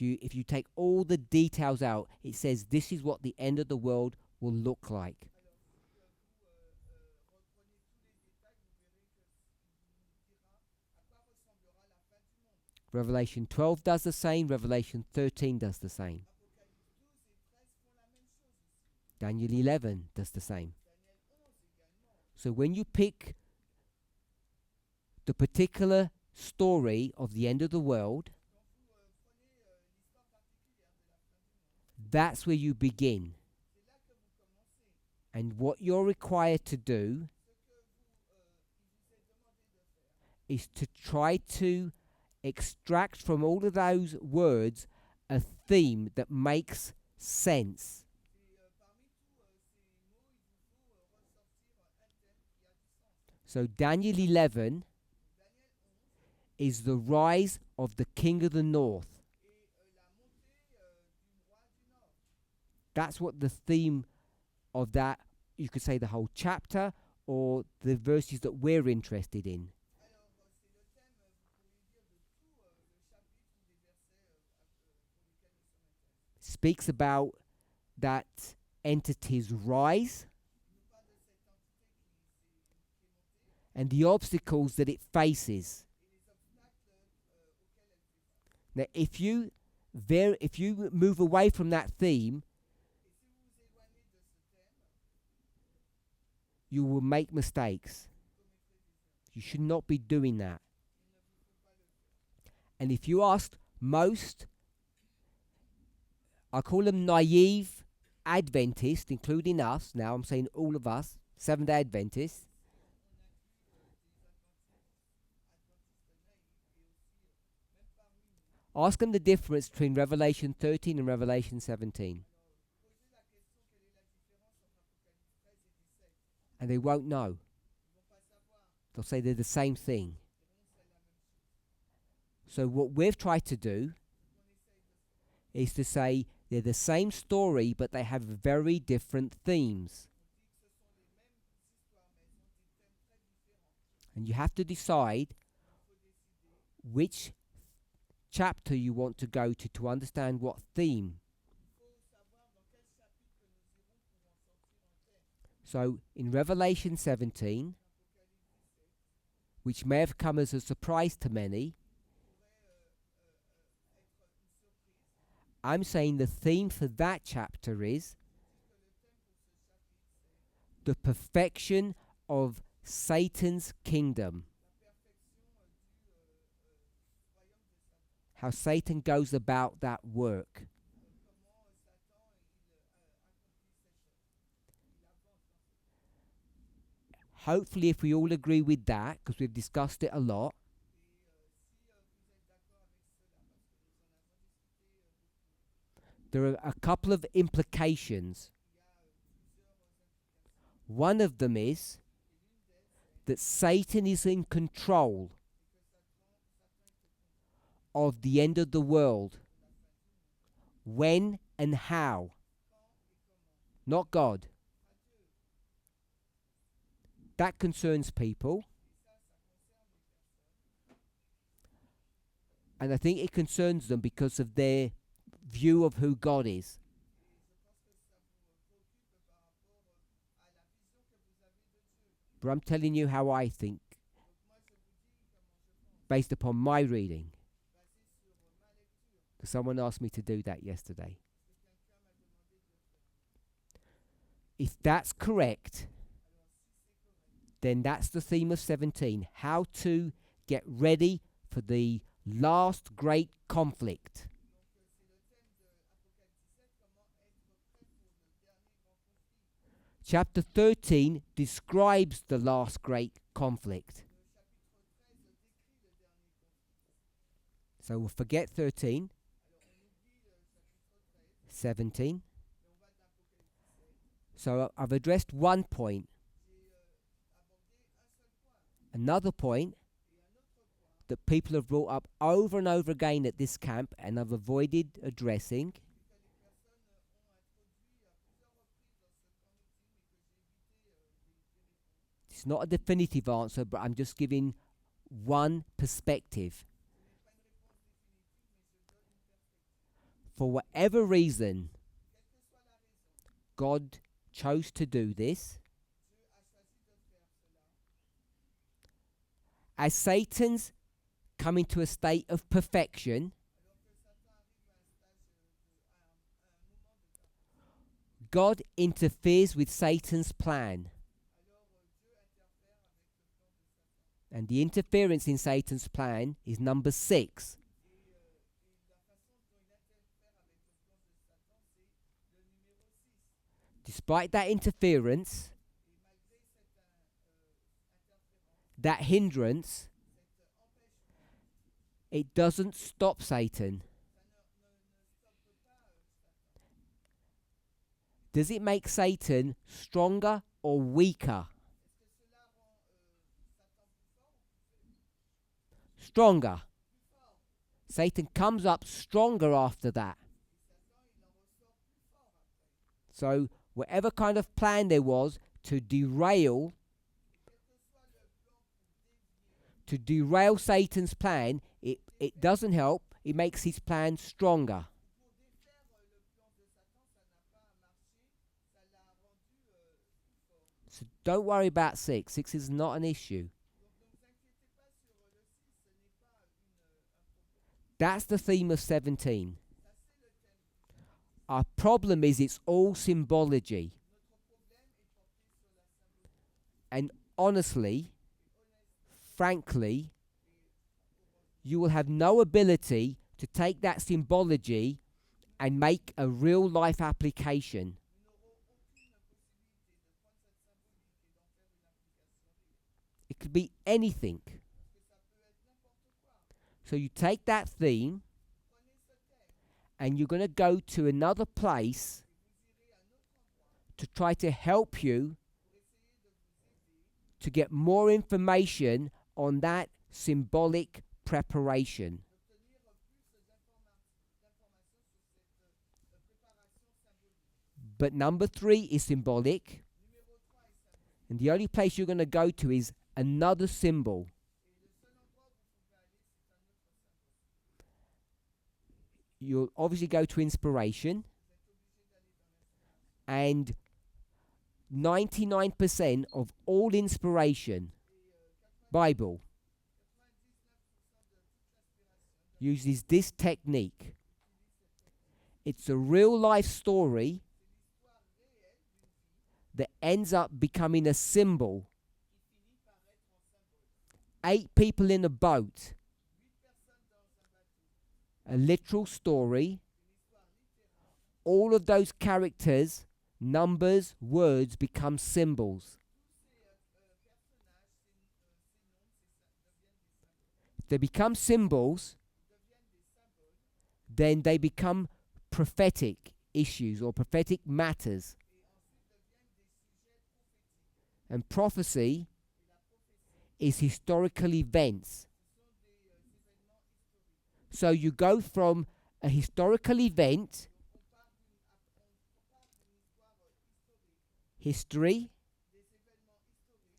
If you take all the details out, it says this is what the end of the world will look like. Revelation 12 does the same. Revelation 13 does the same. Daniel 11 does the same. So when you pick the particular story of the end of the world, that's where you begin. And what you're required to do is to try to extract from all of those words a theme that makes sense. So Daniel 11 is the rise of the king of the north. That's what the theme of that, you could say the whole chapter or the verses that we're interested in. Speaks about that entity's rise and the obstacles that it faces. Now, if you move away from that theme, you will make mistakes. You should not be doing that. And if you ask most, I call them naive Adventists, including us, now I'm saying all of us, Seventh-day Adventists, ask them the difference between Revelation 13 and Revelation 17. And they won't know. They'll say they're the same thing. So what we've tried to do is to say they're the same story, but they have very different themes. And you have to decide which chapter you want to go to understand what theme. So in Revelation 17, which may have come as a surprise to many, I'm saying the theme for that chapter is the perfection of Satan's kingdom. How Satan goes about that work. Hopefully, if we all agree with that, because we've discussed it a lot, there are a couple of implications. One of them is that Satan is in control of the end of the world. When and how. Not God. That concerns people. And I think it concerns them because of their view of who God is. But I'm telling you how I think, based upon my reading. Because someone asked me to do that yesterday. If that's correct, then that's the theme of 17. How to get ready for the last great conflict. Chapter 13 describes the last great conflict. So we'll forget 13. 17. So I've addressed one point. Another point that people have brought up over and over again at this camp and I've avoided addressing it's not a definitive answer, but I'm just giving one perspective. For whatever reason, God chose to do this. As Satan's coming to a state of perfection, God interferes with Satan's plan. And the interference in Satan's plan is number 6. Despite that interference, that hindrance, it doesn't stop Satan. Does it make Satan stronger or weaker? Stronger. Satan comes up stronger after that. So whatever kind of plan there was to derail Satan's plan, it doesn't help. It makes his plan stronger. So don't worry about 6. 6 is not an issue. That's the theme of 17. Our problem is it's all symbology. And honestly, frankly, you will have no ability to take that symbology and make a real life application. It could be anything. So you take that theme and you're going to go to another place to try to help you to get more information on that symbolic preparation. But number 3 is symbolic. And the only place you're going to go to is another symbol. You'll obviously go to inspiration. And 99% of all inspiration, Bible, uses this technique. It's a real life story that ends up becoming a symbol. 8 people in a boat. A literal story. All of those characters, numbers, words become symbols. If they become symbols, then they become prophetic issues or prophetic matters. And prophecy is historical events. So you go from a historical event, history,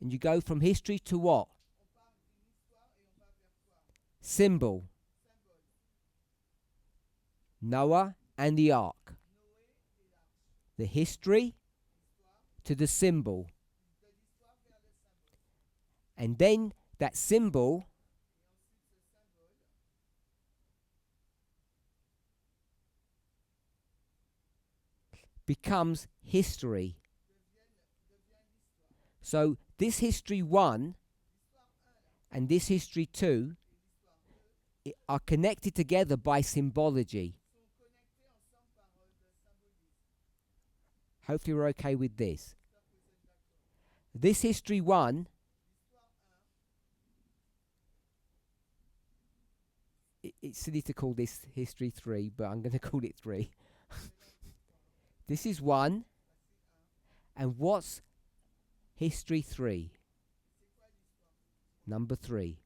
and you go from history to what? Symbol. Noah and the ark. The history to the symbol. And then that symbol becomes history. So this history 1 and this history 2 are connected together by symbology. Hopefully we're okay with this. This history 1 it's silly to call this history 3, but I'm going to call it 3. This is 1. And what's history 3? Number 3.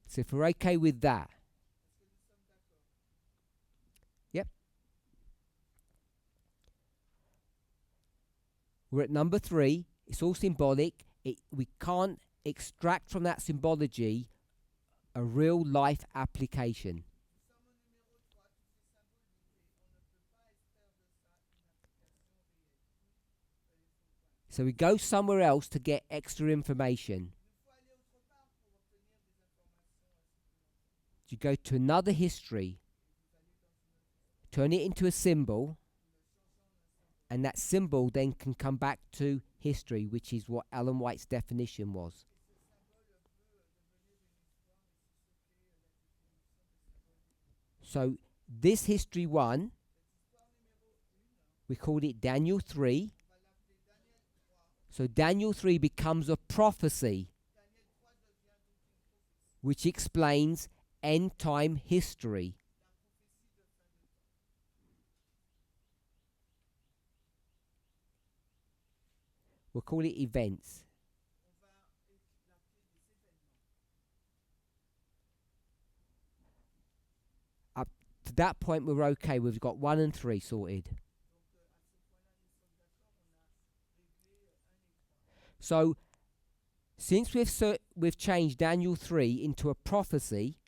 So if we're okay with that. Yep. We're at number 3. It's all symbolic. We can't extract from that symbology a real life application. So we go somewhere else to get extra information. You go to another history, turn it into a symbol, and that symbol then can come back to history, which is what Ellen White's definition was. So this history 1, we called it Daniel 3. So Daniel 3 becomes a prophecy, which explains end time history. We'll call it events. Up to that point we're okay. We've got 1 and 3 sorted. So since we've changed Daniel 3 into a prophecy,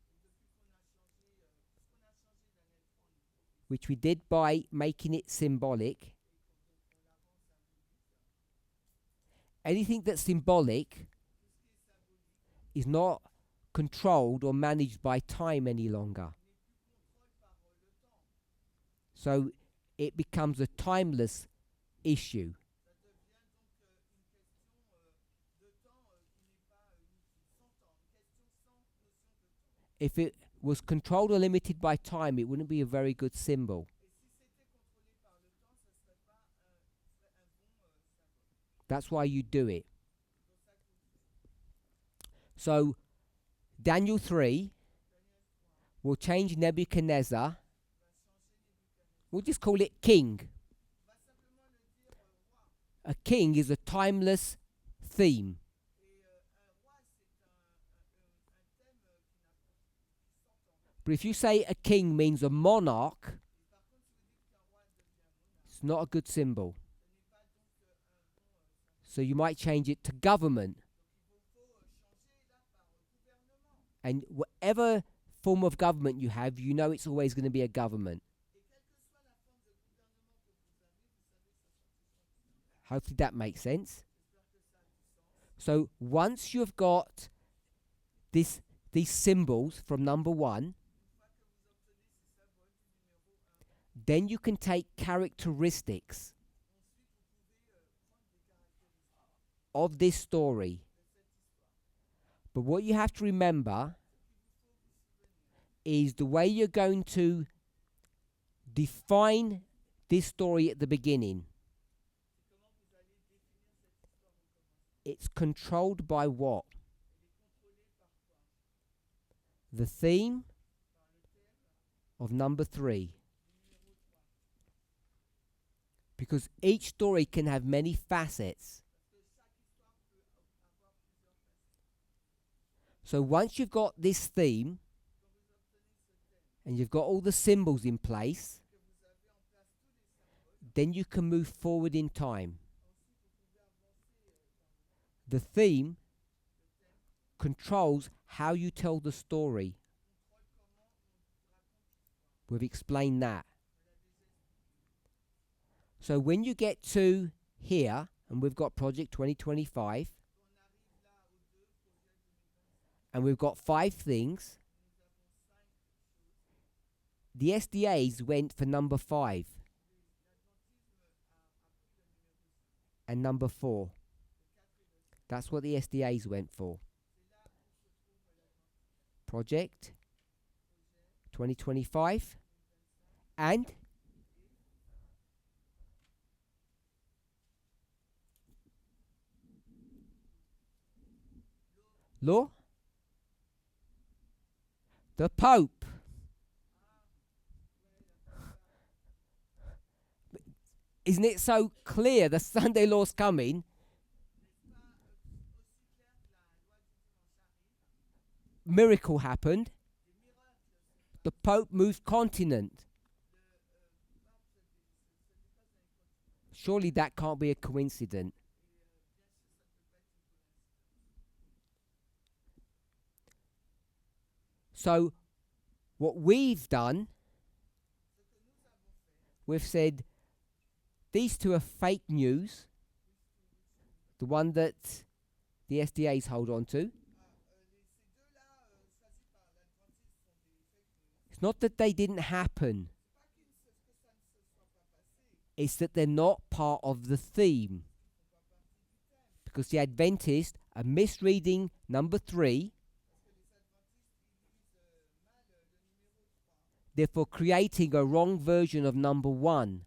which we did by making it symbolic, anything that's symbolic is not controlled or managed by time any longer. So it becomes a timeless issue. If it was controlled or limited by time, it wouldn't be a very good symbol. That's why you do it. So, Daniel 3 will change Nebuchadnezzar. We'll just call it king. A king is a timeless theme. But if you say a king means a monarch, it's not a good symbol. So you might change it to government. And whatever form of government you have, you know it's always going to be a government. Hopefully that makes sense. So once you've got these symbols from number 1, then you can take characteristics of this story. But what you have to remember is the way you're going to define this story at the beginning. It's controlled by what? The theme of number 3. Because each story can have many facets. So once you've got this theme and you've got all the symbols in place, then you can move forward in time. The theme controls how you tell the story. We've explained that. So when you get to here, and we've got Project 2025, and we've got 5 things, the SDAs went for number 5 and number 4. That's what the SDAs went for. Project 2025 and law, the Pope. Isn't it so clear the Sunday law's coming? Miracle happened. The Pope moved continent. Surely that can't be a coincidence. So what we've done, we've said these two are fake news, the one that the SDAs hold on to. It's not that they didn't happen. It's that they're not part of the theme. Because the Adventists are misreading number 3, therefore creating a wrong version of number 1.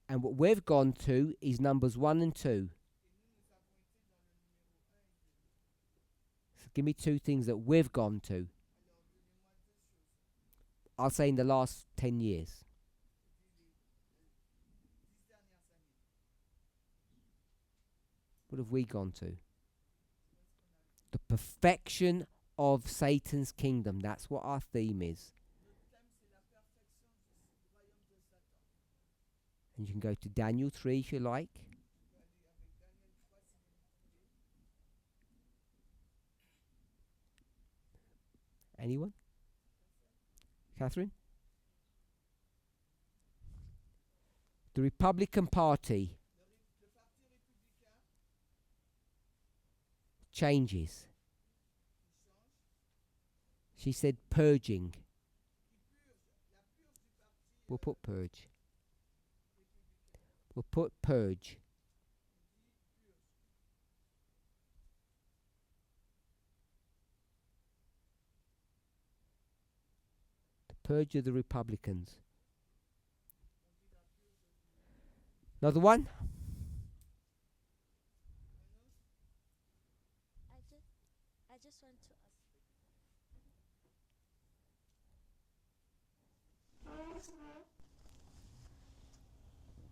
And what we've gone to is numbers 1 and 2. So give me 2 things that we've gone to. I'll say in the last 10 years. What have we gone to? The perfection of Satan's kingdom. That's what our theme is. And you can go to Daniel 3 if you like. Anyone? Catherine? The Republican Party changes. She said purging. We'll put purge. We'll put purge. The purge of the Republicans. Another one? I just want to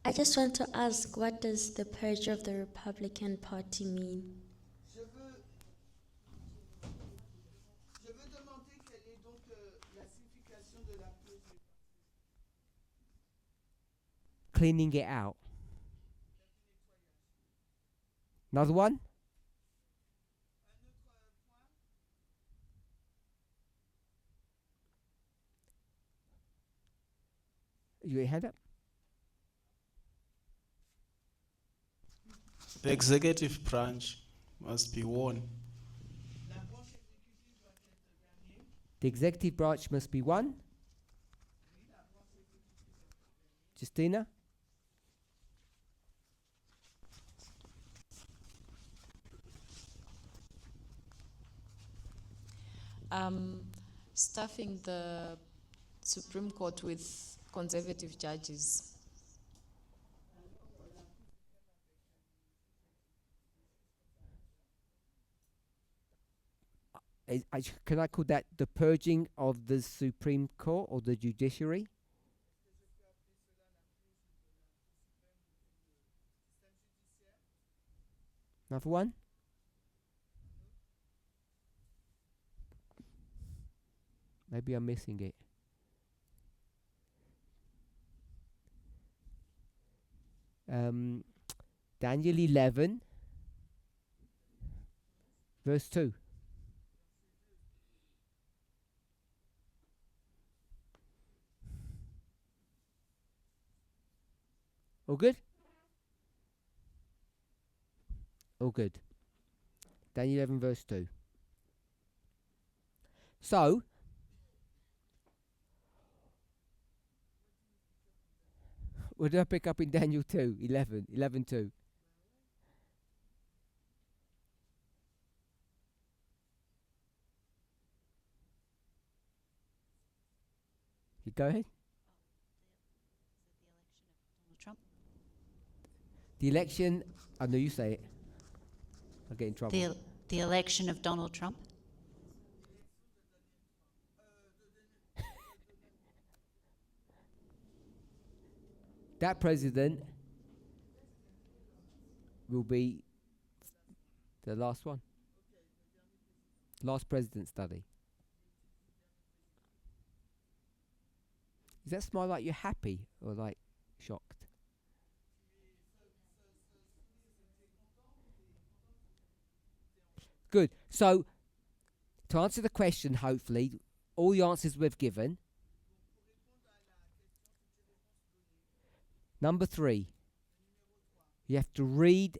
I just want to ask, what does the purge of the Republican Party mean? Je veux demander quelle est donc la signification de la purge. Cleaning it out. Another one? You got your hand up? The executive branch must be won. The executive branch must be won. Justina? Staffing the Supreme Court with conservative judges. Can I call that the purging of the Supreme Court or the judiciary? Another one? Maybe I'm missing it. Daniel 11, verse 2. All good? All good. Daniel 11, verse 2. So, what did I pick up in Daniel 2, 11, 2? You go ahead. Trump. The election, I know you say it. I'll get in trouble. The election of Donald Trump. That president will be the last one. Last president study. Does that smile like you're happy or like shocked? Good. So, to answer the question, hopefully, all the answers we've given. Number 3, you have to read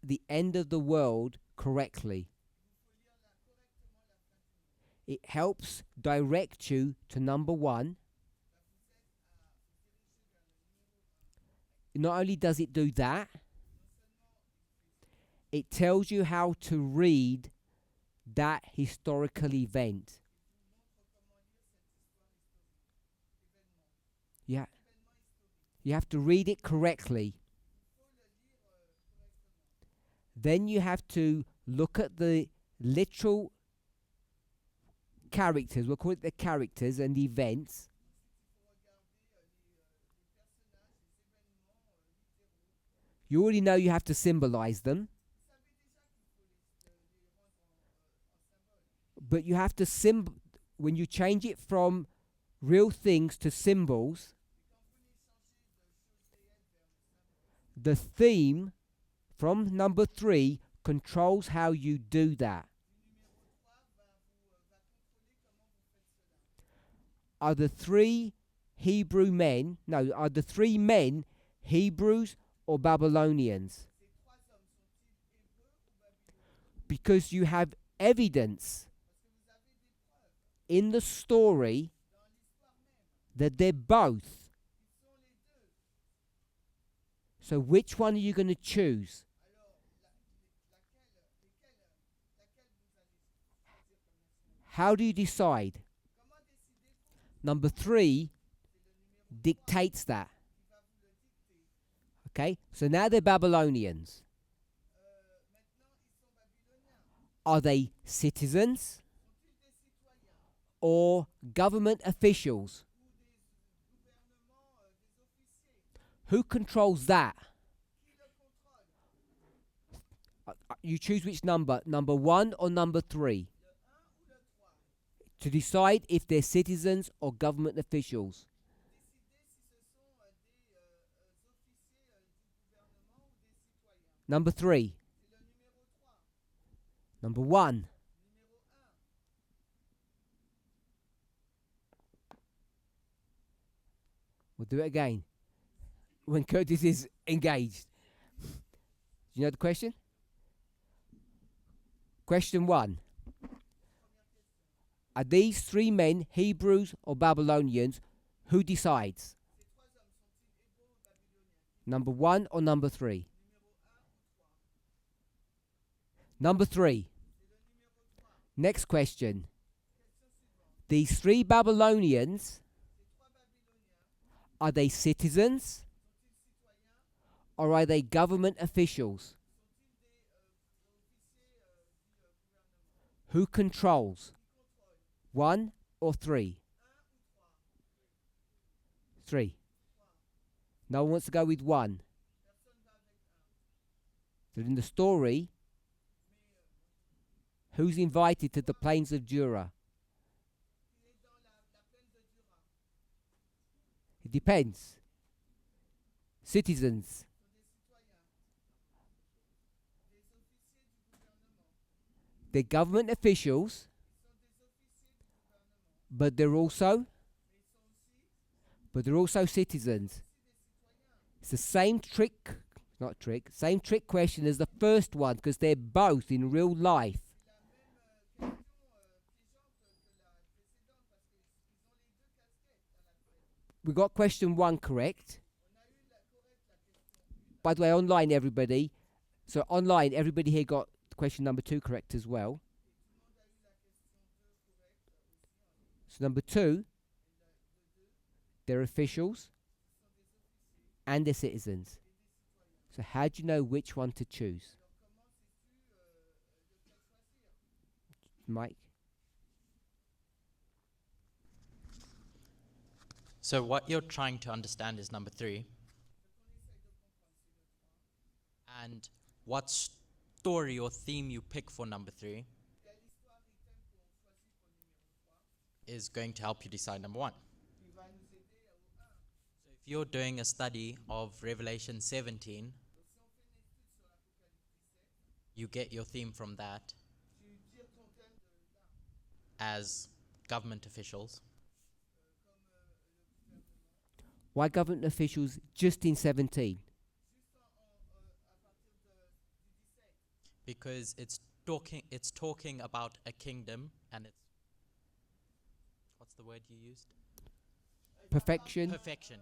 the end of the world correctly. It helps direct you to number 1. Not only does it do that, it tells you how to read that historical event. Yeah. You have to read it correctly. Then you have to look at the literal characters, we'll call it the characters and the events. You already know you have to symbolize them. But you have to when you change it from real things to symbols, the theme from number 3 controls how you do that. Are the 3 men Hebrews or Babylonians? Because you have evidence in the story that they're both. So which one are you going to choose? How do you decide? Number 3 dictates that. Okay, so now they're Babylonians. Are they citizens or government officials? Who controls that? You choose which number 1 or number 3, to decide if they're citizens or government officials. Number 3. Number 1. We'll do it again when Curtis is engaged. Do you know the question? Question 1. Are these 3 men Hebrews or Babylonians? Who decides? Number 1 or number 3? Number 3. Next question. These 3 Babylonians, are they citizens or are they government officials? Who controls? 1 or 3? 3. No one wants to go with 1. So in the story, who's invited to the plains of Jura? depends. Citizens. They're government officials, but they're also citizens. It's the same same trick question as the first one, because they're both in real life. We got question 1 correct. By the way, online everybody. So online, everybody here got question number 2 correct as well. So number 2, they're officials and they're citizens. So how do you know which one to choose? Mike? So what you're trying to understand is number 3. And what story or theme you pick for number 3 is going to help you decide number 1. So if you're doing a study of Revelation 17, you get your theme from that as government officials. Why government officials just in 17? Because it's talking about a kingdom, and it's, what's the word you used? Perfection. Perfection.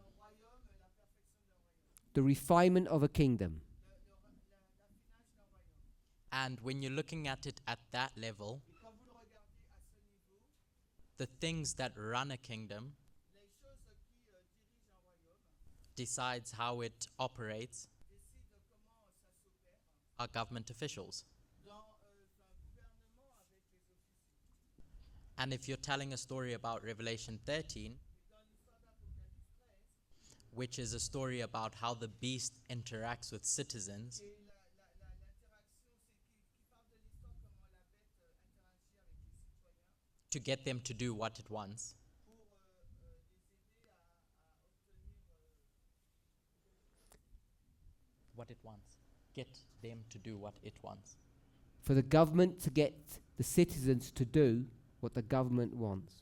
The refinement of a kingdom. And when you're looking at it at that level, the things that run a kingdom decides how it operates are government officials. And if you're telling a story about Revelation 13, which is a story about how the beast interacts with citizens, to get them to do what it wants, get them to do what it wants. For the government to get the citizens to do what the government wants.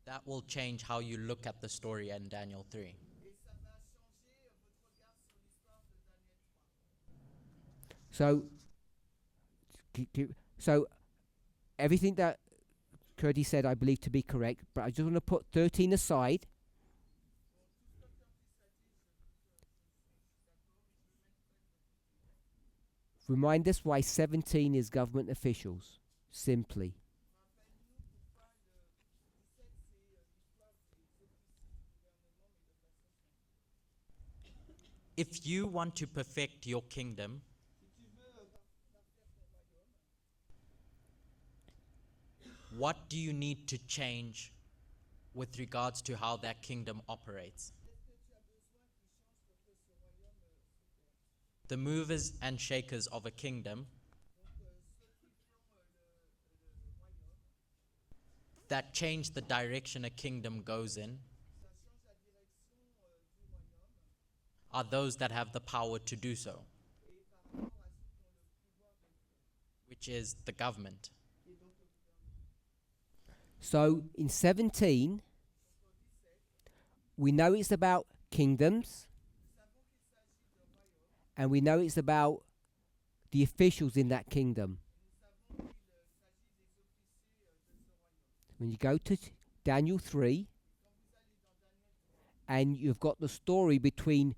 That will change how you look at the story in Daniel 3. So everything that Curdy said I believe to be correct, but I just want to put 13 aside. Remind us why 17 is government officials, simply. If you want to perfect your kingdom, what do you need to change with regards to how that kingdom operates? The movers and shakers of a kingdom that change the direction a kingdom goes in are those that have the power to do so, which is the government. So in 17, we know it's about kingdoms, and we know it's about the officials in that kingdom. When you go to Daniel 3, and you've got the story between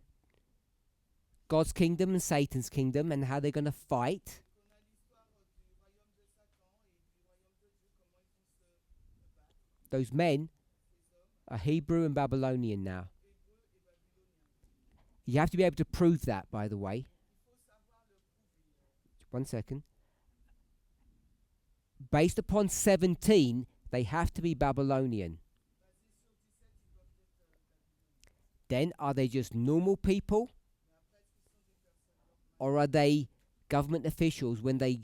God's kingdom and Satan's kingdom and how they're going to fight. Those men are Hebrew and Babylonian now. You have to be able to prove that, by the way. 1 second. Based upon 17, they have to be Babylonian. Then are they just normal people? Or are they government officials when they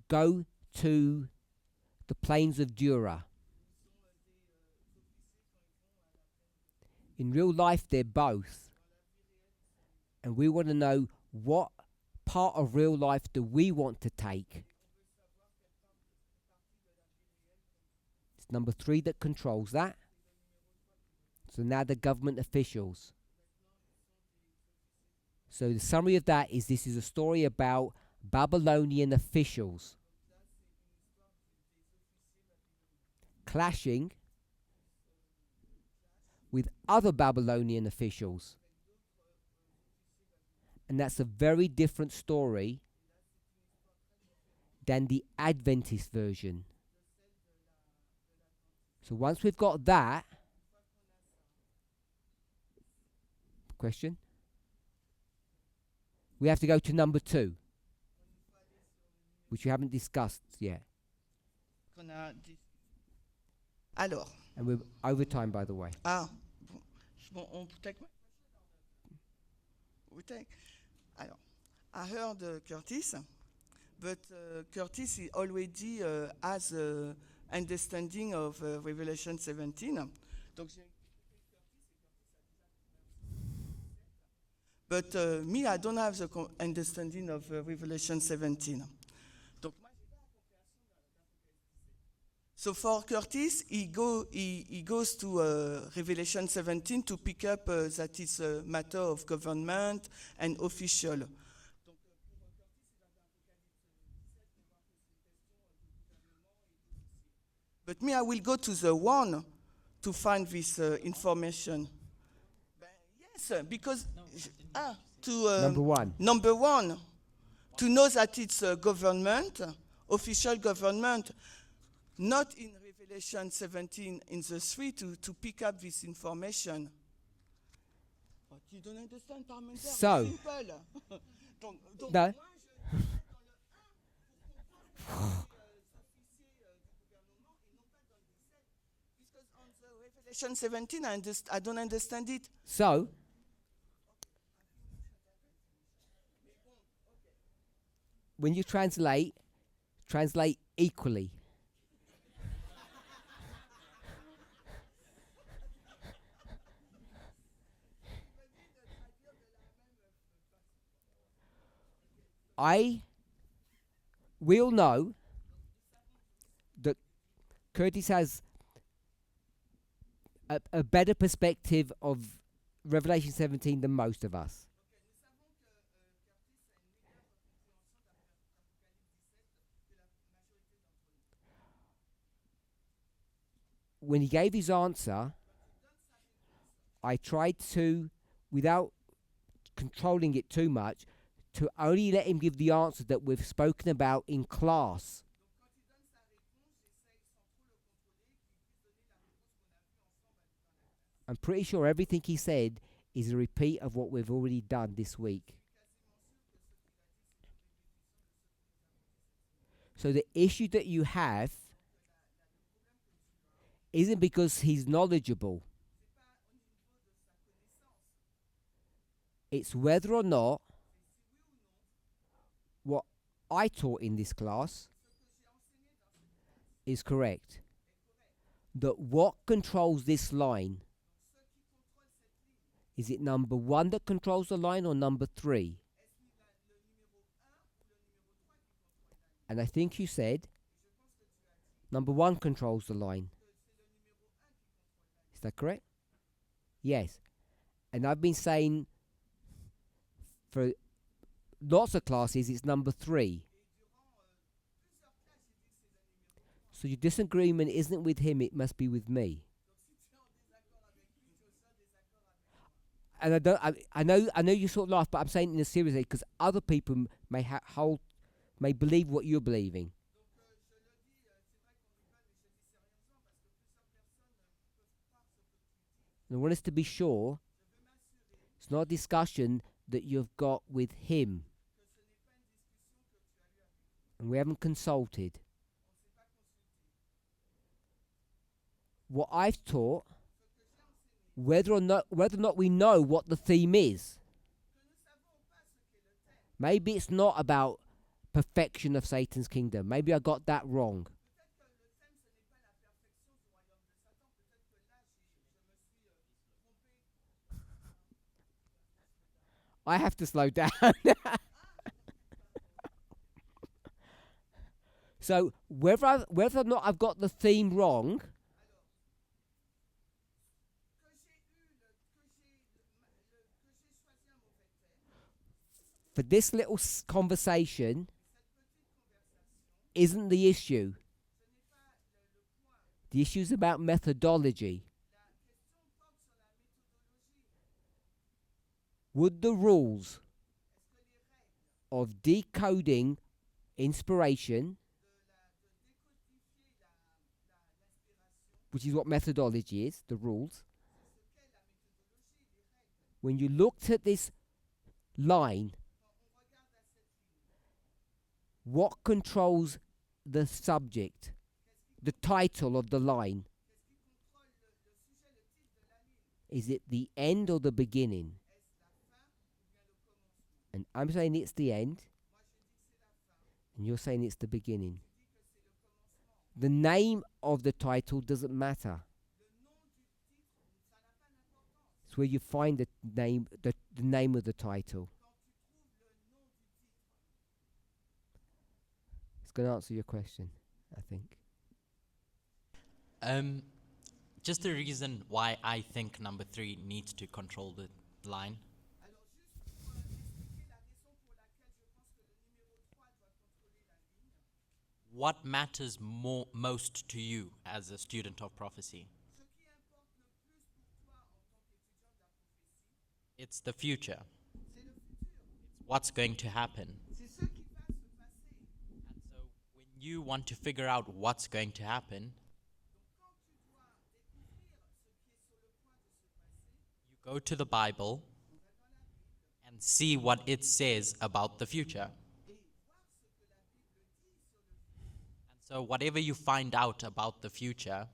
go to the plains of Dura. In real life, they're both. And we want to know what part of real life do we want to take. It's number 3 that controls that. So now the government officials. So the summary of that is this is a story about Babylonian officials clashing with other Babylonian officials. And that's a very different story than the Adventist version. So once we've got that, question? We have to go to number 2, which we haven't discussed yet. Alors. And we're over time, by the way. Ah, bon, on take. We take. Alors, I heard Curtis, but Curtis he already has understanding of Revelation 17. Donc, but me, I don't have the understanding of Revelation 17. Donc, so for Curtis, he goes to Revelation 17 to pick up that it's a matter of government and official. But me, I will go to the one to find this information. Yes, because number one, to know that it's a government, official government. Not in Revelation 17 in the 3 to pick up this information. But you don't understand, Parminder. So, no. Revelation 17, I don't understand it. So, when you translate equally. We all know that Curtis has a better perspective of Revelation 17 than most of us. When he gave his answer, I tried to, without controlling it too much, to only let him give the answer that we've spoken about in class. I'm pretty sure everything he said is a repeat of what we've already done this week. So the issue that you have isn't because he's knowledgeable. It's whether or not what I taught in this class is correct. That what controls this line? Is it number 1 that controls the line or number 3? And I think you said number 1 controls the line. Is that correct? Yes. And I've been saying for lots of classes it's number 3. So your disagreement isn't with him, it must be with me. And I know you sort of laugh, but I'm saying it in a serious way because other people may believe what you're believing. And I want us to be sure it's not a discussion that you've got with him. And we haven't consulted. What I've taught, whether or not we know what the theme is. Maybe it's not about perfection of Satan's kingdom. Maybe I got that wrong. I have to slow down. So whether or not I've got the theme wrong, for this little conversation isn't the issue. The issue is about methodology. Would the rules of decoding inspiration, which is what methodology is, the rules, when you looked at this line, what controls the subject, the title of the line? Is it the end or the beginning? And I'm saying it's the end, and you're saying it's the beginning. The name of the title doesn't matter. It's where you find the name of the title. It's going to answer your question, I think. Just the reason why I think number 3 needs to control the line. What matters most to you as a student of prophecy? It's the future. It's what's going to happen. And so when you want to figure out what's going to happen, you go to the Bible and see what it says about the future. So whatever you find out about the future,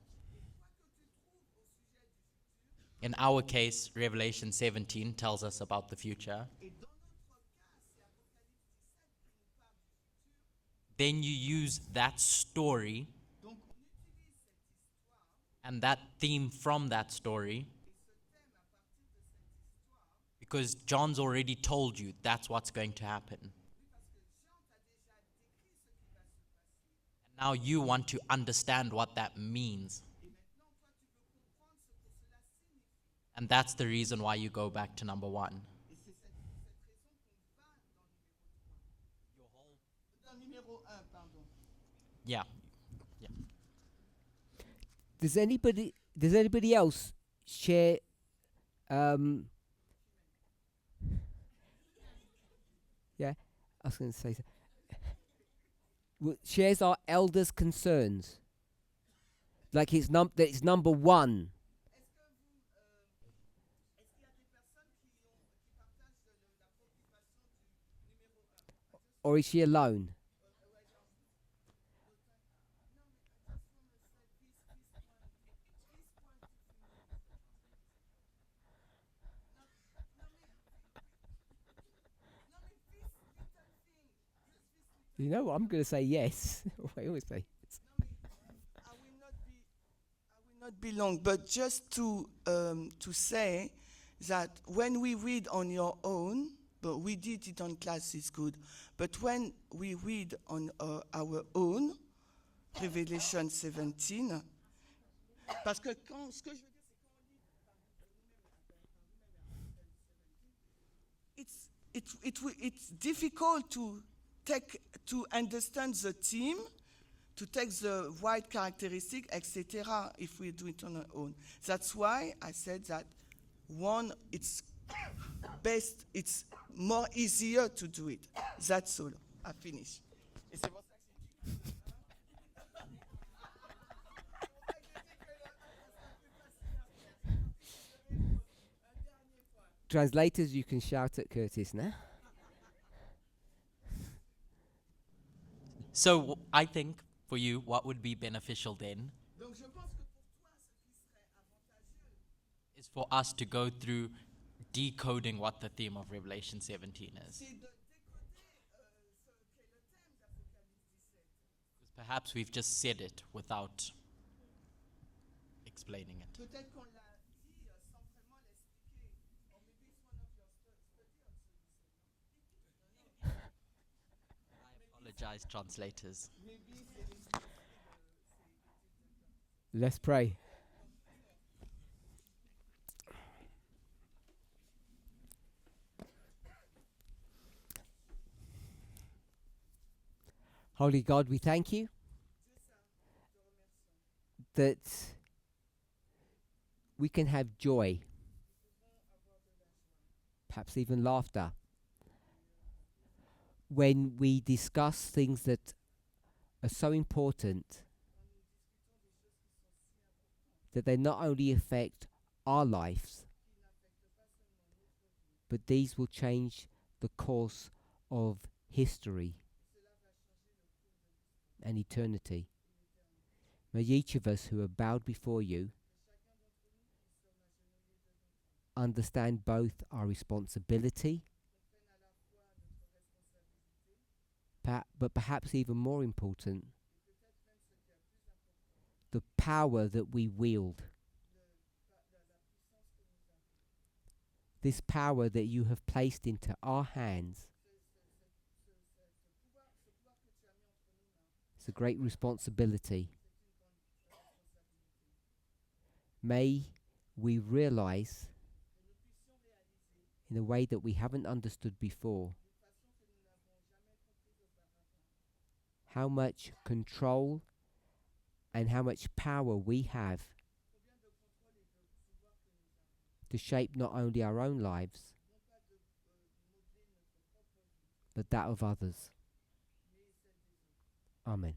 in our case, Revelation 17 tells us about the future, then you use that story and that theme from that story, because John's already told you that's what's going to happen. Now you want to understand what that means. And that's the reason why you go back to number 1. Yeah. Yeah. Does anybody else share yeah, I was going to say so. Shares our elders' concerns, like it's number 1. Or is she alone? You know what? I'm going to say yes. I always say yes. I will not be long, but just to say that when we read on your own, but we did it on class, is good. But when we read on our own, Revelation 17, parce que ce que je veux dire, c'est quand it's difficult to understand the theme, to take the right characteristic, etc., if we do it on our own. That's why I said that one, it's best, it's more easier to do it. That's all. I finish. Translators, you can shout at Curtis now. So I think for you, what would be beneficial then is for us to go through decoding what the theme of Revelation 17 is. Perhaps we've just said it without explaining it. Peut-être qu'on l'a dit sans vraiment l'expliquer. Or maybe it's one of your study also, you say, no? Apologize, translators. Maybe c'est l'expliquer Let's pray. Holy God, we thank you that we can have joy, perhaps even laughter, when we discuss things that are so important that they not only affect our lives, but these will change the course of history and eternity. May each of us who are bowed before you understand both our responsibility, but perhaps even more important, the power that we wield. This power that you have placed into our hands. It's a great responsibility. May we realize in a way that we haven't understood before how much control and how much power we have to shape not only our own lives, but that of others. Amen.